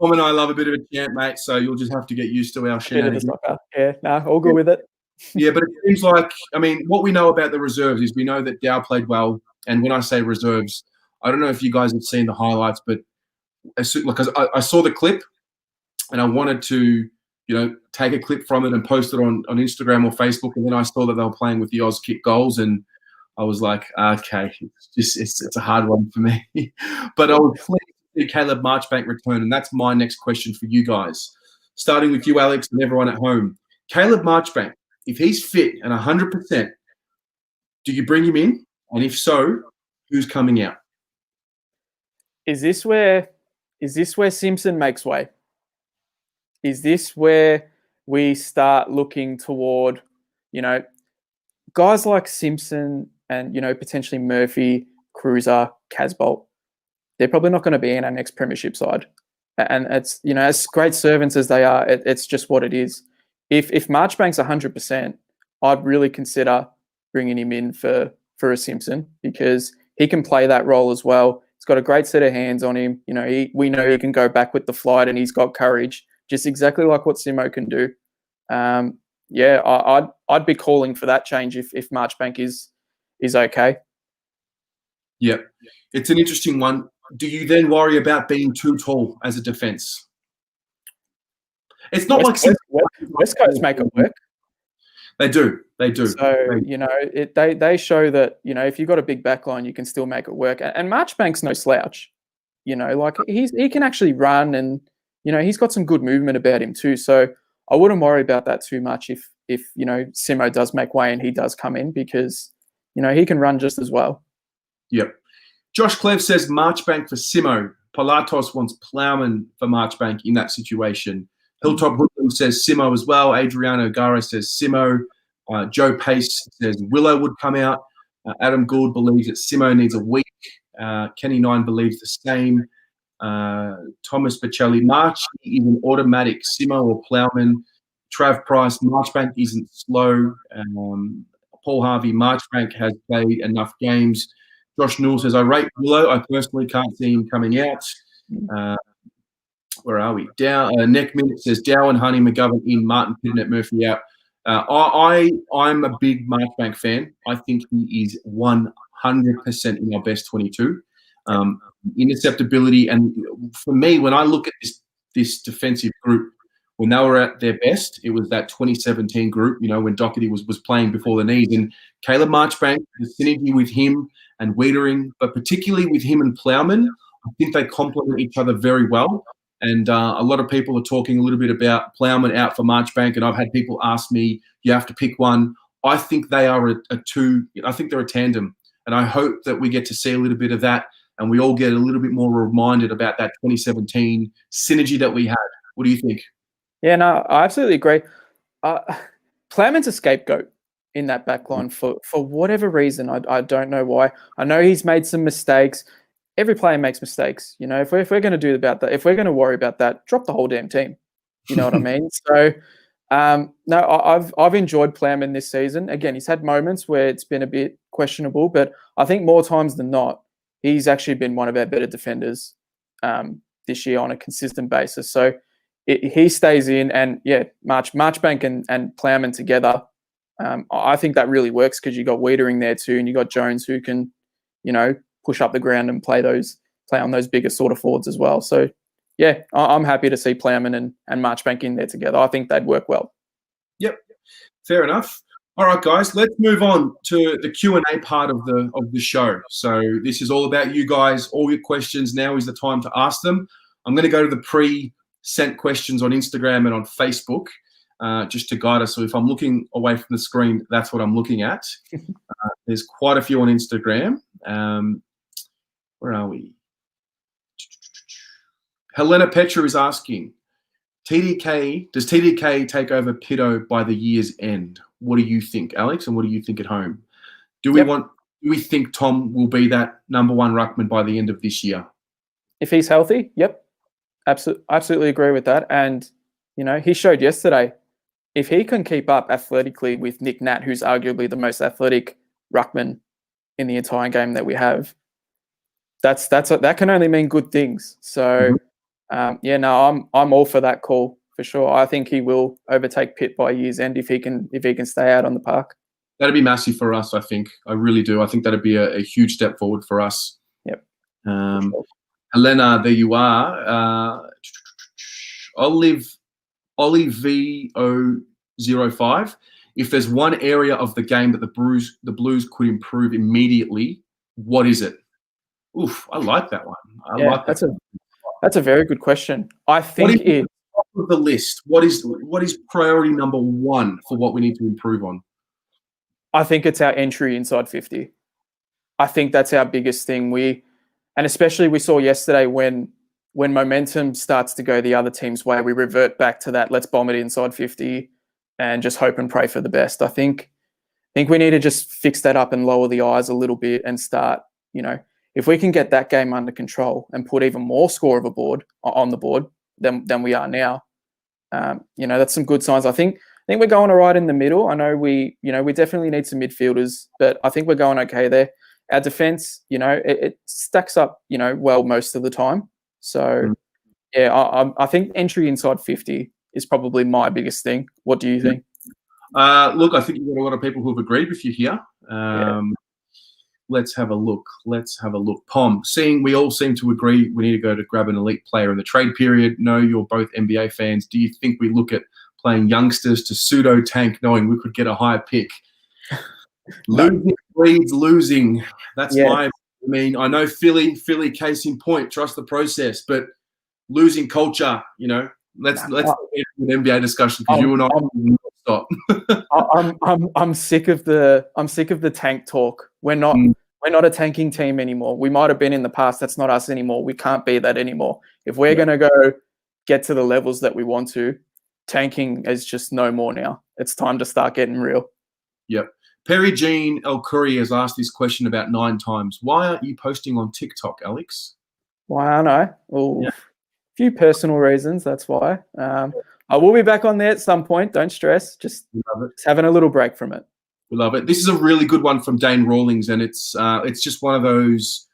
Tom and I love a bit of a chant, mate, so you'll just have to get used to our Bit of the shenanigans. soccer. Yeah, no, all good with it. Yeah, but it seems like, I mean, what we know about the reserves is we know that Dow played well. And when I say reserves, I don't know if you guys have seen the highlights, but because I saw the clip and I wanted to, take a clip from it and post it on Instagram or Facebook. And then I saw that they were playing with the Oz kick goals. And I was like, okay, it's a hard one for me. But I was pleased to see Caleb Marchbank return. And that's my next question for you guys. Starting with you, Alex, and everyone at home. Caleb Marchbank, if he's fit and 100%, do you bring him in? And if so, who's coming out? Is this where Simpson makes way? Is this where we start looking toward, guys like Simpson and, potentially Murphy, Cruiser, Casbolt? They're probably not going to be in our next premiership side. And it's, as great servants as they are, it's just what it is. If Marchbank's 100%, I'd really consider bringing him in for a Simpson, because he can play that role as well. He's got a great set of hands on him. We know he can go back with the flight, and he's got courage, just exactly like what Simo can do. I'd be calling for that change if Marchbank is okay. Yeah, it's an interesting one. Do you then worry about being too tall as a defence? It's not West Coast make it work. They do. So, they show that, if you've got a big backline, you can still make it work. And Marchbank's no slouch. He can actually run, and, he's got some good movement about him too. So I wouldn't worry about that too much if Simo does make way and he does come in, because, he can run just as well. Yep. Josh Clev says Marchbank for Simo. Pilatos wants Plowman for Marchbank in that situation. Hilltop Hoodlum says Simo as well. Adriano Gara says Simo. Joe Pace says Willow would come out. Adam Gould believes that Simo needs a week. Kenny Nine believes the same. Thomas Bocelli, March is an automatic. Simo or Plowman. Trav Price, Marchbank isn't slow. Paul Harvey, Marchbank has played enough games. Josh Newell says, I rate Willow. I personally can't see him coming out. Where are we? Neck Minute says Dow and Honey McGovern in, Martin Pitnet, Murphy out. I'm a big Marchbank fan. I think he is 100% in our best 22. Interceptability, and for me, when I look at this defensive group, when they were at their best, it was that 2017 group, when Doherty was playing before the knees. And Caleb Marchbank, the synergy with him and Wiedering, but particularly with him and Plowman, I think they complement each other very well. And a lot of people are talking a little bit about Plowman out for Marchbank, and I've had people ask me, you have to pick one. I think they are a two. I think they're a tandem, and I hope that we get to see a little bit of that, and we all get a little bit more reminded about that 2017 synergy that we had. What do you think? Yeah, no, I absolutely agree. Plowman's a scapegoat in that backline for whatever reason. I don't know why. I know he's made some mistakes. Every player makes mistakes. If we're going to do about that, if we're going to worry about that, drop the whole damn team. You know what I mean? So, no, I've enjoyed Plowman this season. Again, he's had moments where it's been a bit questionable, but I think more times than not, he's actually been one of our better defenders this year on a consistent basis. So he stays in, and yeah, Marchbank and Plowman together. I think that really works, because you got Wiedering there too, and you got Jones who can, push up the ground and play on those bigger sort of forwards as well. So yeah, I'm happy to see Plowman and Marchbank in there together. I think they'd work well. Yep, fair enough. All right, guys, let's move on to the Q&A part of the show. So this is all about you guys. All your questions, now is the time to ask them. I'm going to go to the pre-sent questions on Instagram and on Facebook, just to guide us. So if I'm looking away from the screen, that's what I'm looking at. There's quite a few on Instagram. Where are we? Helena Petra is asking, does TDK take over Pitto by the year's end? What do you think, Alex? And what do you think at home? Do we think Tom will be that number one ruckman by the end of this year? If he's healthy, yep. Absolutely agree with that. And, he showed yesterday, if he can keep up athletically with Nick Nat, who's arguably the most athletic ruckman in the entire game that we have, that can only mean good things. So I'm all for that call for sure. I think he will overtake Pitt by year's end if he can stay out on the park. That'd be massive for us, I think. I really do. I think that'd be a huge step forward for us. Yep. Sure. Helena, there you are. Olive VO05. If there's one area of the game that the Blues could improve immediately, what is it? Oof, I like that one. That's a very good question. I think it's top of the list. What is priority number one for what we need to improve on? I think it's our entry inside 50. I think that's our biggest thing. And especially we saw yesterday when momentum starts to go the other team's way, we revert back to that. Let's bomb it inside 50 and just hope and pray for the best. I think we need to just fix that up and lower the eyes a little bit and start, if we can get that game under control and put even more score on the board than we are now, that's some good signs. I think we're going all right in the middle. I know we definitely need some midfielders, but I think we're going okay there. Our defense, it stacks up, well most of the time. So, I think entry inside 50 is probably my biggest thing. What do you think? Look, I think you've got a lot of people who have agreed with you here. Let's have a look. Pom, seeing we all seem to agree we need to go to grab an elite player in the trade period. No, you're both NBA fans. Do you think we look at playing youngsters to pseudo tank knowing we could get a higher pick? Losing breeds losing. That's I know Philly, case in point, trust the process, but losing culture, let's get an NBA discussion because you and I will stop. I'm sick of the tank talk. We're not a tanking team anymore. We might have been in the past. That's not us anymore. We can't be that anymore. If we're going to go get to the levels that we want to, tanking is just no more now. It's time to start getting real. Yep. Perry Jean El Curry has asked this question about 9 times. Why aren't you posting on TikTok, Alex? Why aren't I? A few personal reasons, that's why. I will be back on there at some point. Don't stress. Just having a little break from it. We love it. This is a really good one from Dane Rawlings, and it's just one of those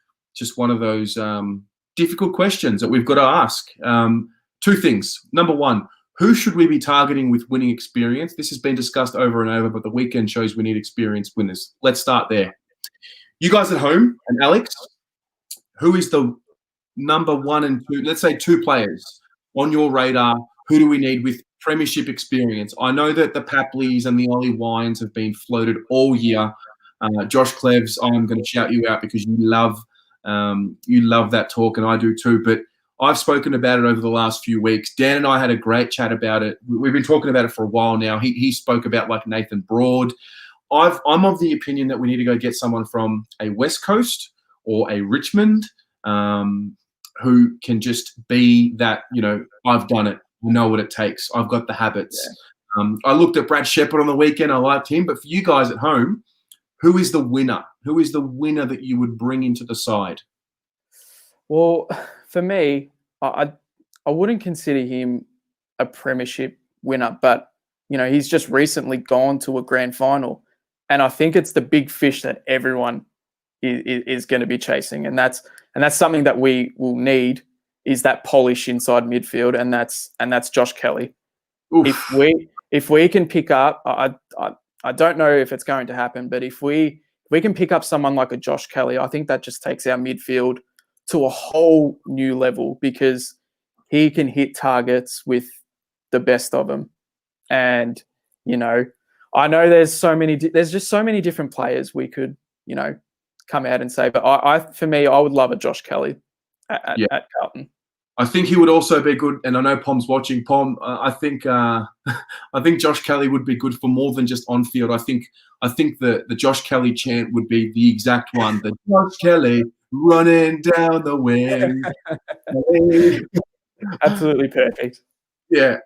difficult questions that we've got to ask. 2 things. Number 1, who should we be targeting with winning experience? This has been discussed over and over, but the weekend shows we need experienced winners. Let's start there. You guys at home, and Alex, who is the number 1 and 2, let's say 2 players on your radar? Who do we need with premiership experience? I know that the Papleys and the Ollie Wines have been floated all year. Josh Cleves, I'm going to shout you out because you love that talk, and I do too. But I've spoken about it over the last few weeks. Dan and I had a great chat about it. We've been talking about it for a while now. He spoke about like Nathan Broad. I'm of the opinion that we need to go get someone from a West Coast or a Richmond who can just be that, I've done it. I know what it takes. I've got the habits. Yeah. I looked at Brad Shepherd on the weekend. I liked him. But for you guys at home, who is the winner? Who is the winner that you would bring into the side? Well, for me, I wouldn't consider him a premiership winner, but he's just recently gone to a grand final, and I think it's the big fish that everyone is going to be chasing, and that's something that we will need is that polish inside midfield, and that's Josh Kelly. Oof. If we can pick up, I don't know if it's going to happen, but if we can pick up someone like a Josh Kelly, I think that just takes our midfield to a whole new level because he can hit targets with the best of them. And, I know there's just so many different players we could, come out and say, but for me, I would love a Josh Kelly at Carlton. I think he would also be good, and I know Pom's watching. Pom, I think Josh Kelly would be good for more than just on field. I think the Josh Kelly chant would be the exact one. The Josh Kelly running down the wing. Absolutely perfect. Yeah.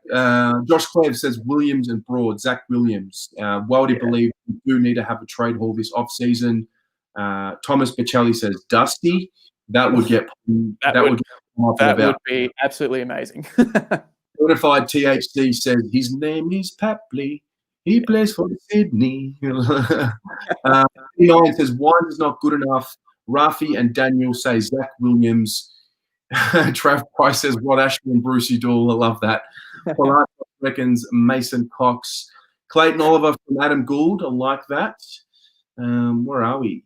Josh Clave says Williams and Broad. Zach Williams. Weldy believe we do need to have a trade haul this off-season. Thomas Bocelli says Dusty. That would be absolutely amazing. Certified THC says his name is Papley. He plays for Sydney. Ian says Wine is not good enough. Rafi and Daniel say Zach Williams. Trav Price says Rod Ashley and Brucey Dool. I love that. Polar reckons Mason Cox. Clayton Oliver from Adam Gould. I like that. Where are we?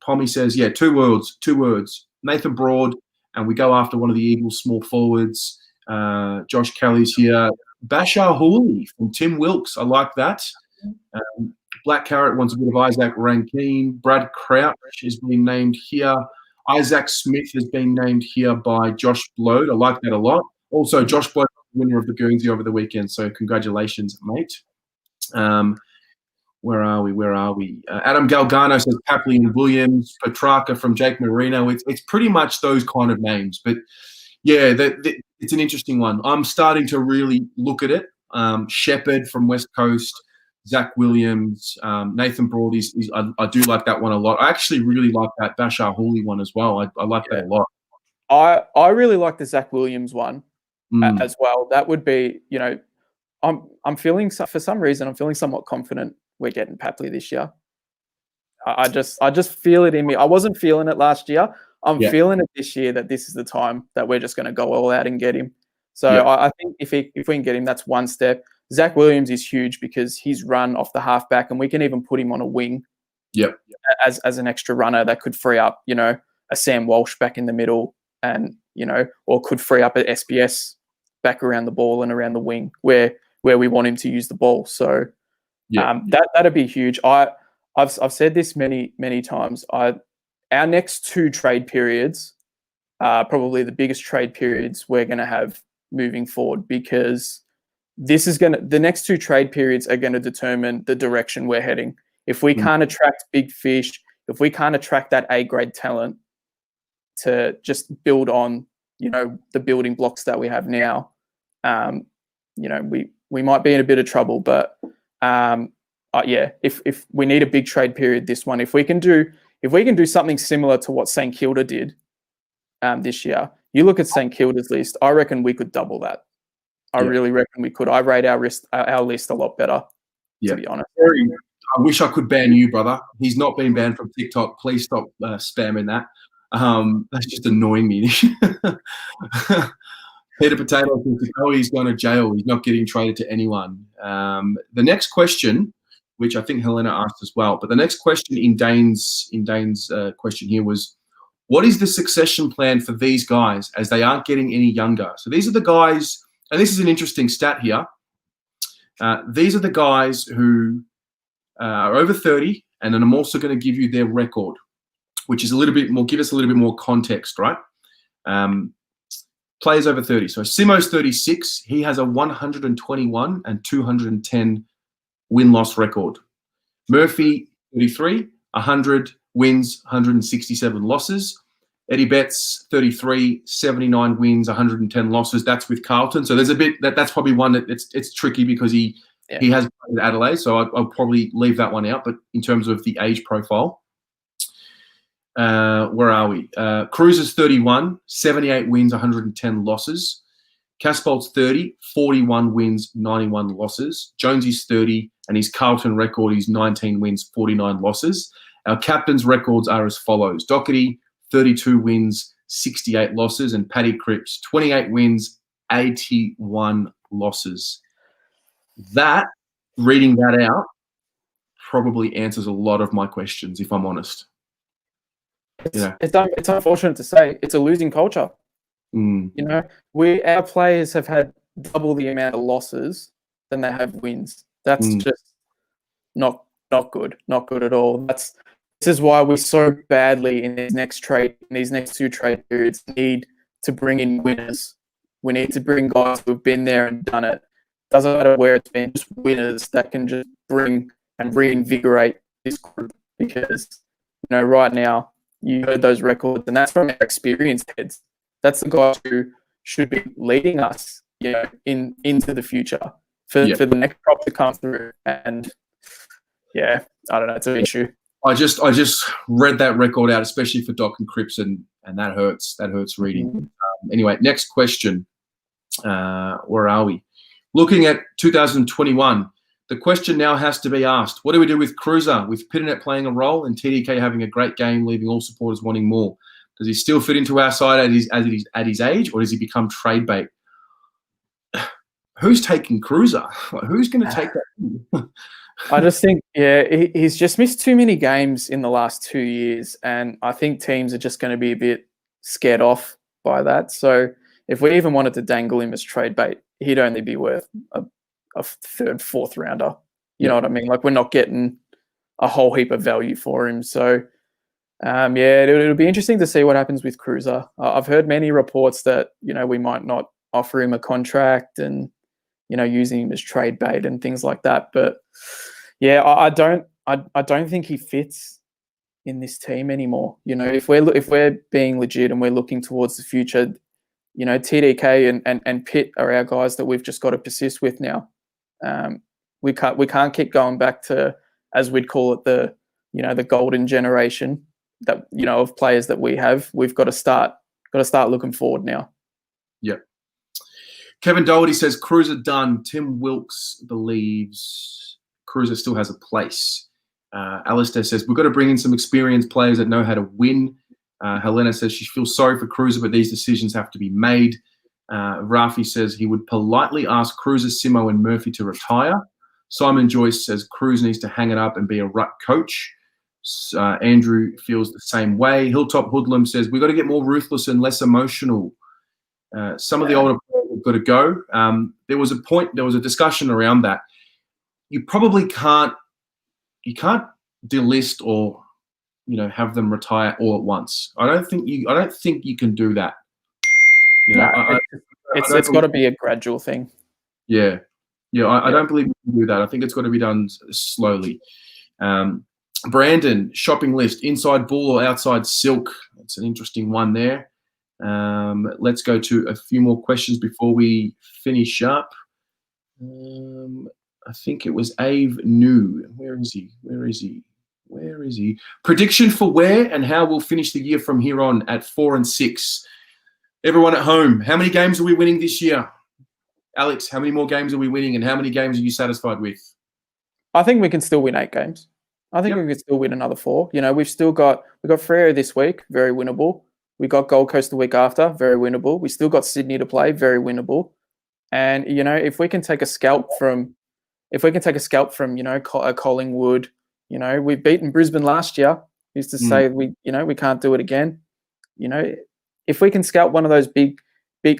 Pommy says, yeah, two words. Nathan Broad, and we go after one of the Eagles' small forwards. Josh Kelly's here. Bashar Hooley from Tim Wilkes. I like that. Black Carrot wants a bit of Isaac Rankine. Brad Crouch is being named here. Isaac Smith has been named here by Josh Blode. I like that a lot. Also, Josh Blode, winner of the Guernsey over the weekend. So congratulations, mate. Where are we? Adam Galgano says Papley and Williams. Petrarca from Jake Marino. It's pretty much those kind of names. But, yeah, it's an interesting one. I'm starting to really look at it. Shepherd from West Coast. Zach Williams, Nathan Broad I do like that one a lot. I actually really like that Bashar Hooley one as well. I like that a lot. I really like the Zach Williams one as well. That would be, I'm feeling, for some reason, I'm feeling somewhat confident we're getting Papley this year. I just feel it in me. I wasn't feeling it last year. I'm feeling it this year that this is the time that we're just going to go all out and get him. So I think if we can get him, that's one step. Zach Williams is huge because he's run off the halfback, and we can even put him on a wing as an extra runner that could free up, a Sam Walsh back in the middle and, or could free up a SBS back around the ball and around the wing where we want him to use the ball. So that'd be huge. I've said this many, many times. Our next two trade periods are probably the biggest trade periods we're going to have moving forward, because the next two trade periods are going to determine the direction we're heading. If we can't attract big fish, if we can't attract that A-grade talent to just build on, the building blocks that we have now, we might be in a bit of trouble. But if we need a big trade period, this one, if we can do something similar to what St Kilda did this year, you look at St Kilda's list, I reckon we could double that. I really reckon we could. I rate our list a lot better, to be honest. I wish I could ban you, brother. He's not been banned from TikTok. Please stop spamming that. That's just annoying me. Peter Potato says, he's going to jail. He's not getting traded to anyone. The next question, which I think Helena asked as well, but the next question in Dane's question here was, what is the succession plan for these guys as they aren't getting any younger? So these are the guys, and this is an interesting stat here. These are the guys who are over 30, and then I'm also going to give you their record, which is a little bit more, give us a little bit more context, right? Players over 30. So Simo's 36. He has a 121 and 210 win-loss record. Murphy, 33, 100 wins, 167 losses. Eddie Betts, 33, 79 wins, 110 losses. That's with Carlton. So there's a bit that's probably one that it's tricky because he has played at Adelaide. So I'll probably leave that one out. But in terms of the age profile, where are we? Cruiser's 31, 78 wins, 110 losses. Caspol's 30, 41 wins, 91 losses. Jonesy's 30, and his Carlton record is 19 wins, 49 losses. Our captain's records are as follows. Doherty, 32 wins, 68 losses, and Paddy Cripps, 28 wins, 81 losses. That, reading that out, probably answers a lot of my questions, if I'm honest. It's unfortunate to say. It's a losing culture. Our players have had double the amount of losses than they have wins. That's just not good. Not good at all. This is why we so badly in these next two trade periods need to bring in winners. We need to bring guys who've been there and done it. Doesn't matter where it's been, just winners that can just bring and reinvigorate this group. Because right now you heard those records, and that's from our experienced heads. That's the guys who should be leading us, into the future for the next crop to come through. And I don't know, it's an issue. I just read that record out, especially for Doc and Cripps, and that hurts. That hurts reading. Anyway, next question. Where are we? Looking at 2021, the question now has to be asked: what do we do with Cruiser, with Pitternet playing a role and TDK having a great game, leaving all supporters wanting more? Does he still fit into our side at his age, or does he become trade bait? Who's taking Cruiser? Who's going to take that? I just think, he's just missed too many games in the last 2 years, and I think teams are just going to be a bit scared off by that. So if we even wanted to dangle him as trade bait, he'd only be worth a third, fourth rounder. You know what I mean? Like, we're not getting a whole heap of value for him. So, it'll be interesting to see what happens with Cruiser. I've heard many reports that, we might not offer him a contract and, using him as trade bait and things like that. But I don't think he fits in this team anymore. If we're being legit and we're looking towards the future, TDK and Pitt are our guys that we've just got to persist with now. We can't keep going back to, as we'd call it, the golden generation that of players that we have. We've got to start looking forward now. Yep. Kevin Doherty says Cruiser done. Tim Wilkes believes Cruiser still has a place. Alistair says we've got to bring in some experienced players that know how to win. Helena says she feels sorry for Cruiser, but these decisions have to be made. Rafi says he would politely ask Cruiser, Simo, and Murphy to retire. Simon Joyce says Cruz needs to hang it up and be a ruck coach. Andrew feels the same way. Hilltop Hoodlum says we've got to get more ruthless and less emotional. Some of the older players have got to go. There was a discussion around that. You probably can't delist or have them retire all at once. I don't think you can do that. It's got to be a gradual thing. I don't believe you can do that. I think it's got to be done slowly. Brandon, shopping list, inside Bull or outside Silk? That's an interesting one there. Let's go to a few more questions before we finish up. I think it was Ave New. Where is he? Prediction for where and how we'll finish the year from here on at 4 and 6. Everyone at home, how many games are we winning this year? Alex, how many more games are we winning, and how many games are you satisfied with? I think we can still win 8 games. I think we can still win another 4. We've got Freo this week, very winnable. We got Gold Coast the week after, very winnable. We still got Sydney to play, very winnable. And if we can take a scalp from, a Collingwood, we've beaten Brisbane last year. Who's to say we can't do it again? If we can scalp one of those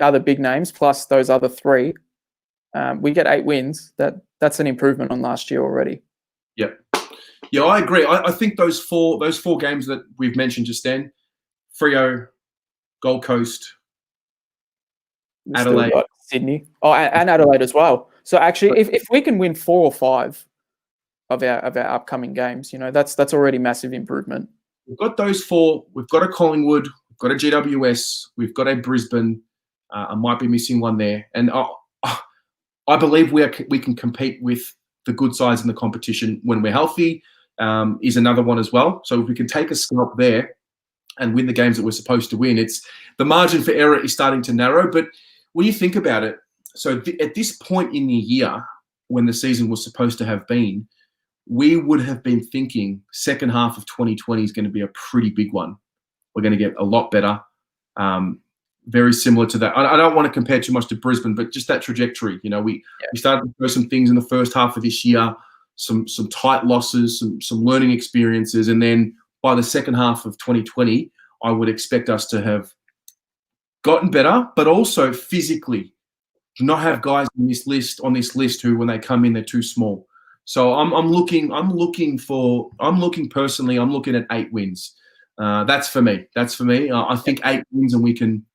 other big names plus those other 3, we get 8 wins. That's an improvement on last year already. Yeah, I agree. I think those four games that we've mentioned just then, Freo, Gold Coast, Adelaide, Sydney, and Adelaide as well. So actually, if we can win 4 or 5 of our upcoming games, that's already massive improvement. We've got those 4. We've got a Collingwood, we've got a GWS, we've got a Brisbane. I might be missing one there, and I believe we can compete with the good sides in the competition when we're healthy. Is another one as well. So if we can take a scalp there and win the games that we're supposed to win, it's the margin for error is starting to narrow. But when you think about it, so at this point in the year, when the season was supposed to have been, we would have been thinking second half of 2020 is going to be a pretty big one. We're going to get a lot better. Very similar to that. I don't want to compare too much to Brisbane, but just that trajectory. We started to do some things in the first half of this year, some tight losses, some learning experiences, and then by the second half of 2020, I would expect us to have gotten better, but also physically not have guys on this list who, when they come in, they're too small. So I'm looking at 8 wins. That's for me. I think 8 wins, and we can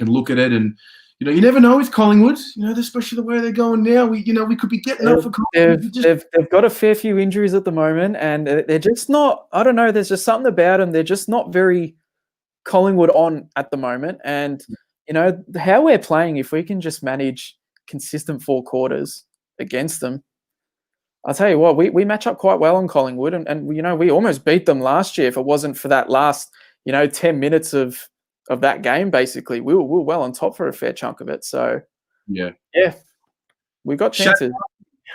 look at it, and you never know with Collingwood, especially the way they're going now. We could be getting up for Collingwood. They've got a fair few injuries at the moment, and they're just not. I don't know. There's just something about them. They're just not very Collingwood on at the moment, and how we're playing. If we can just manage consistent 4 quarters against them, I'll tell you what, we match up quite well on Collingwood, and we almost beat them last year. If it wasn't for that last 10 minutes of that game, basically, we were well on top for a fair chunk of it. So yeah, we got chances.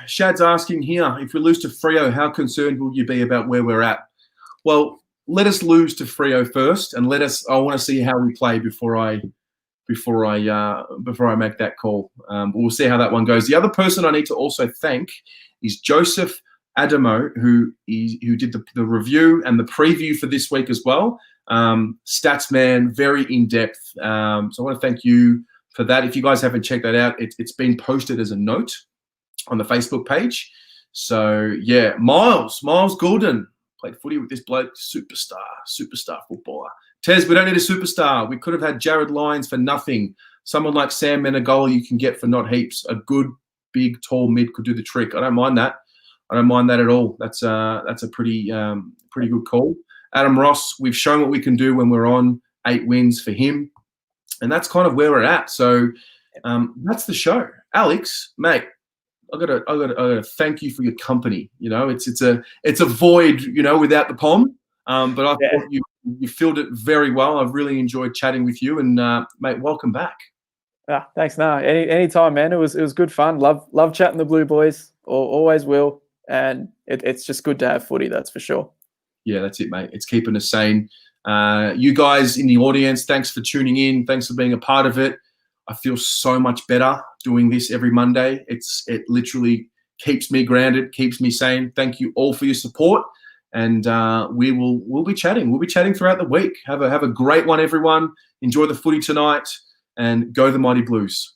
Shad's asking here, if we lose to Freo, how concerned will you be about where we're at? Well, let us lose to Freo first, and I want to see how we play before I make that call. We'll see how that one goes. The other person I need to also thank is Joseph Adamo, who did the review and the preview for this week as well. Stats man, very in depth. So I want to thank you for that. If you guys haven't checked that out, it's been posted as a note on the Facebook page. So yeah, Miles Goulden played footy with this bloke, superstar footballer. Tez, we don't need a superstar. We could have had Jared Lyons for nothing. Someone like Sam Menegola you can get for not heaps. A good, big, tall mid could do the trick. I don't mind that. I don't mind that at all. That's a pretty good call. Adam Ross, we've shown what we can do when we're on 8 wins for him. And that's kind of where we're at. So that's the show. Alex, mate, I gotta thank you for your company. You know, it's a void, you know, without the POM. But I thought you filled it very well. I've really enjoyed chatting with you, and mate, welcome back. Thanks. No, anytime, man. It was good fun. Love chatting the Blue Boys. Always will, and it's just good to have footy. That's for sure. Yeah, that's it, mate. It's keeping us sane. You guys in the audience, thanks for tuning in. Thanks for being a part of it. I feel so much better doing this every Monday. It literally keeps me grounded, keeps me sane. Thank you all for your support. And we'll be chatting. We'll be chatting throughout the week. Have a great one, everyone. Enjoy the footy tonight, and go the Mighty Blues.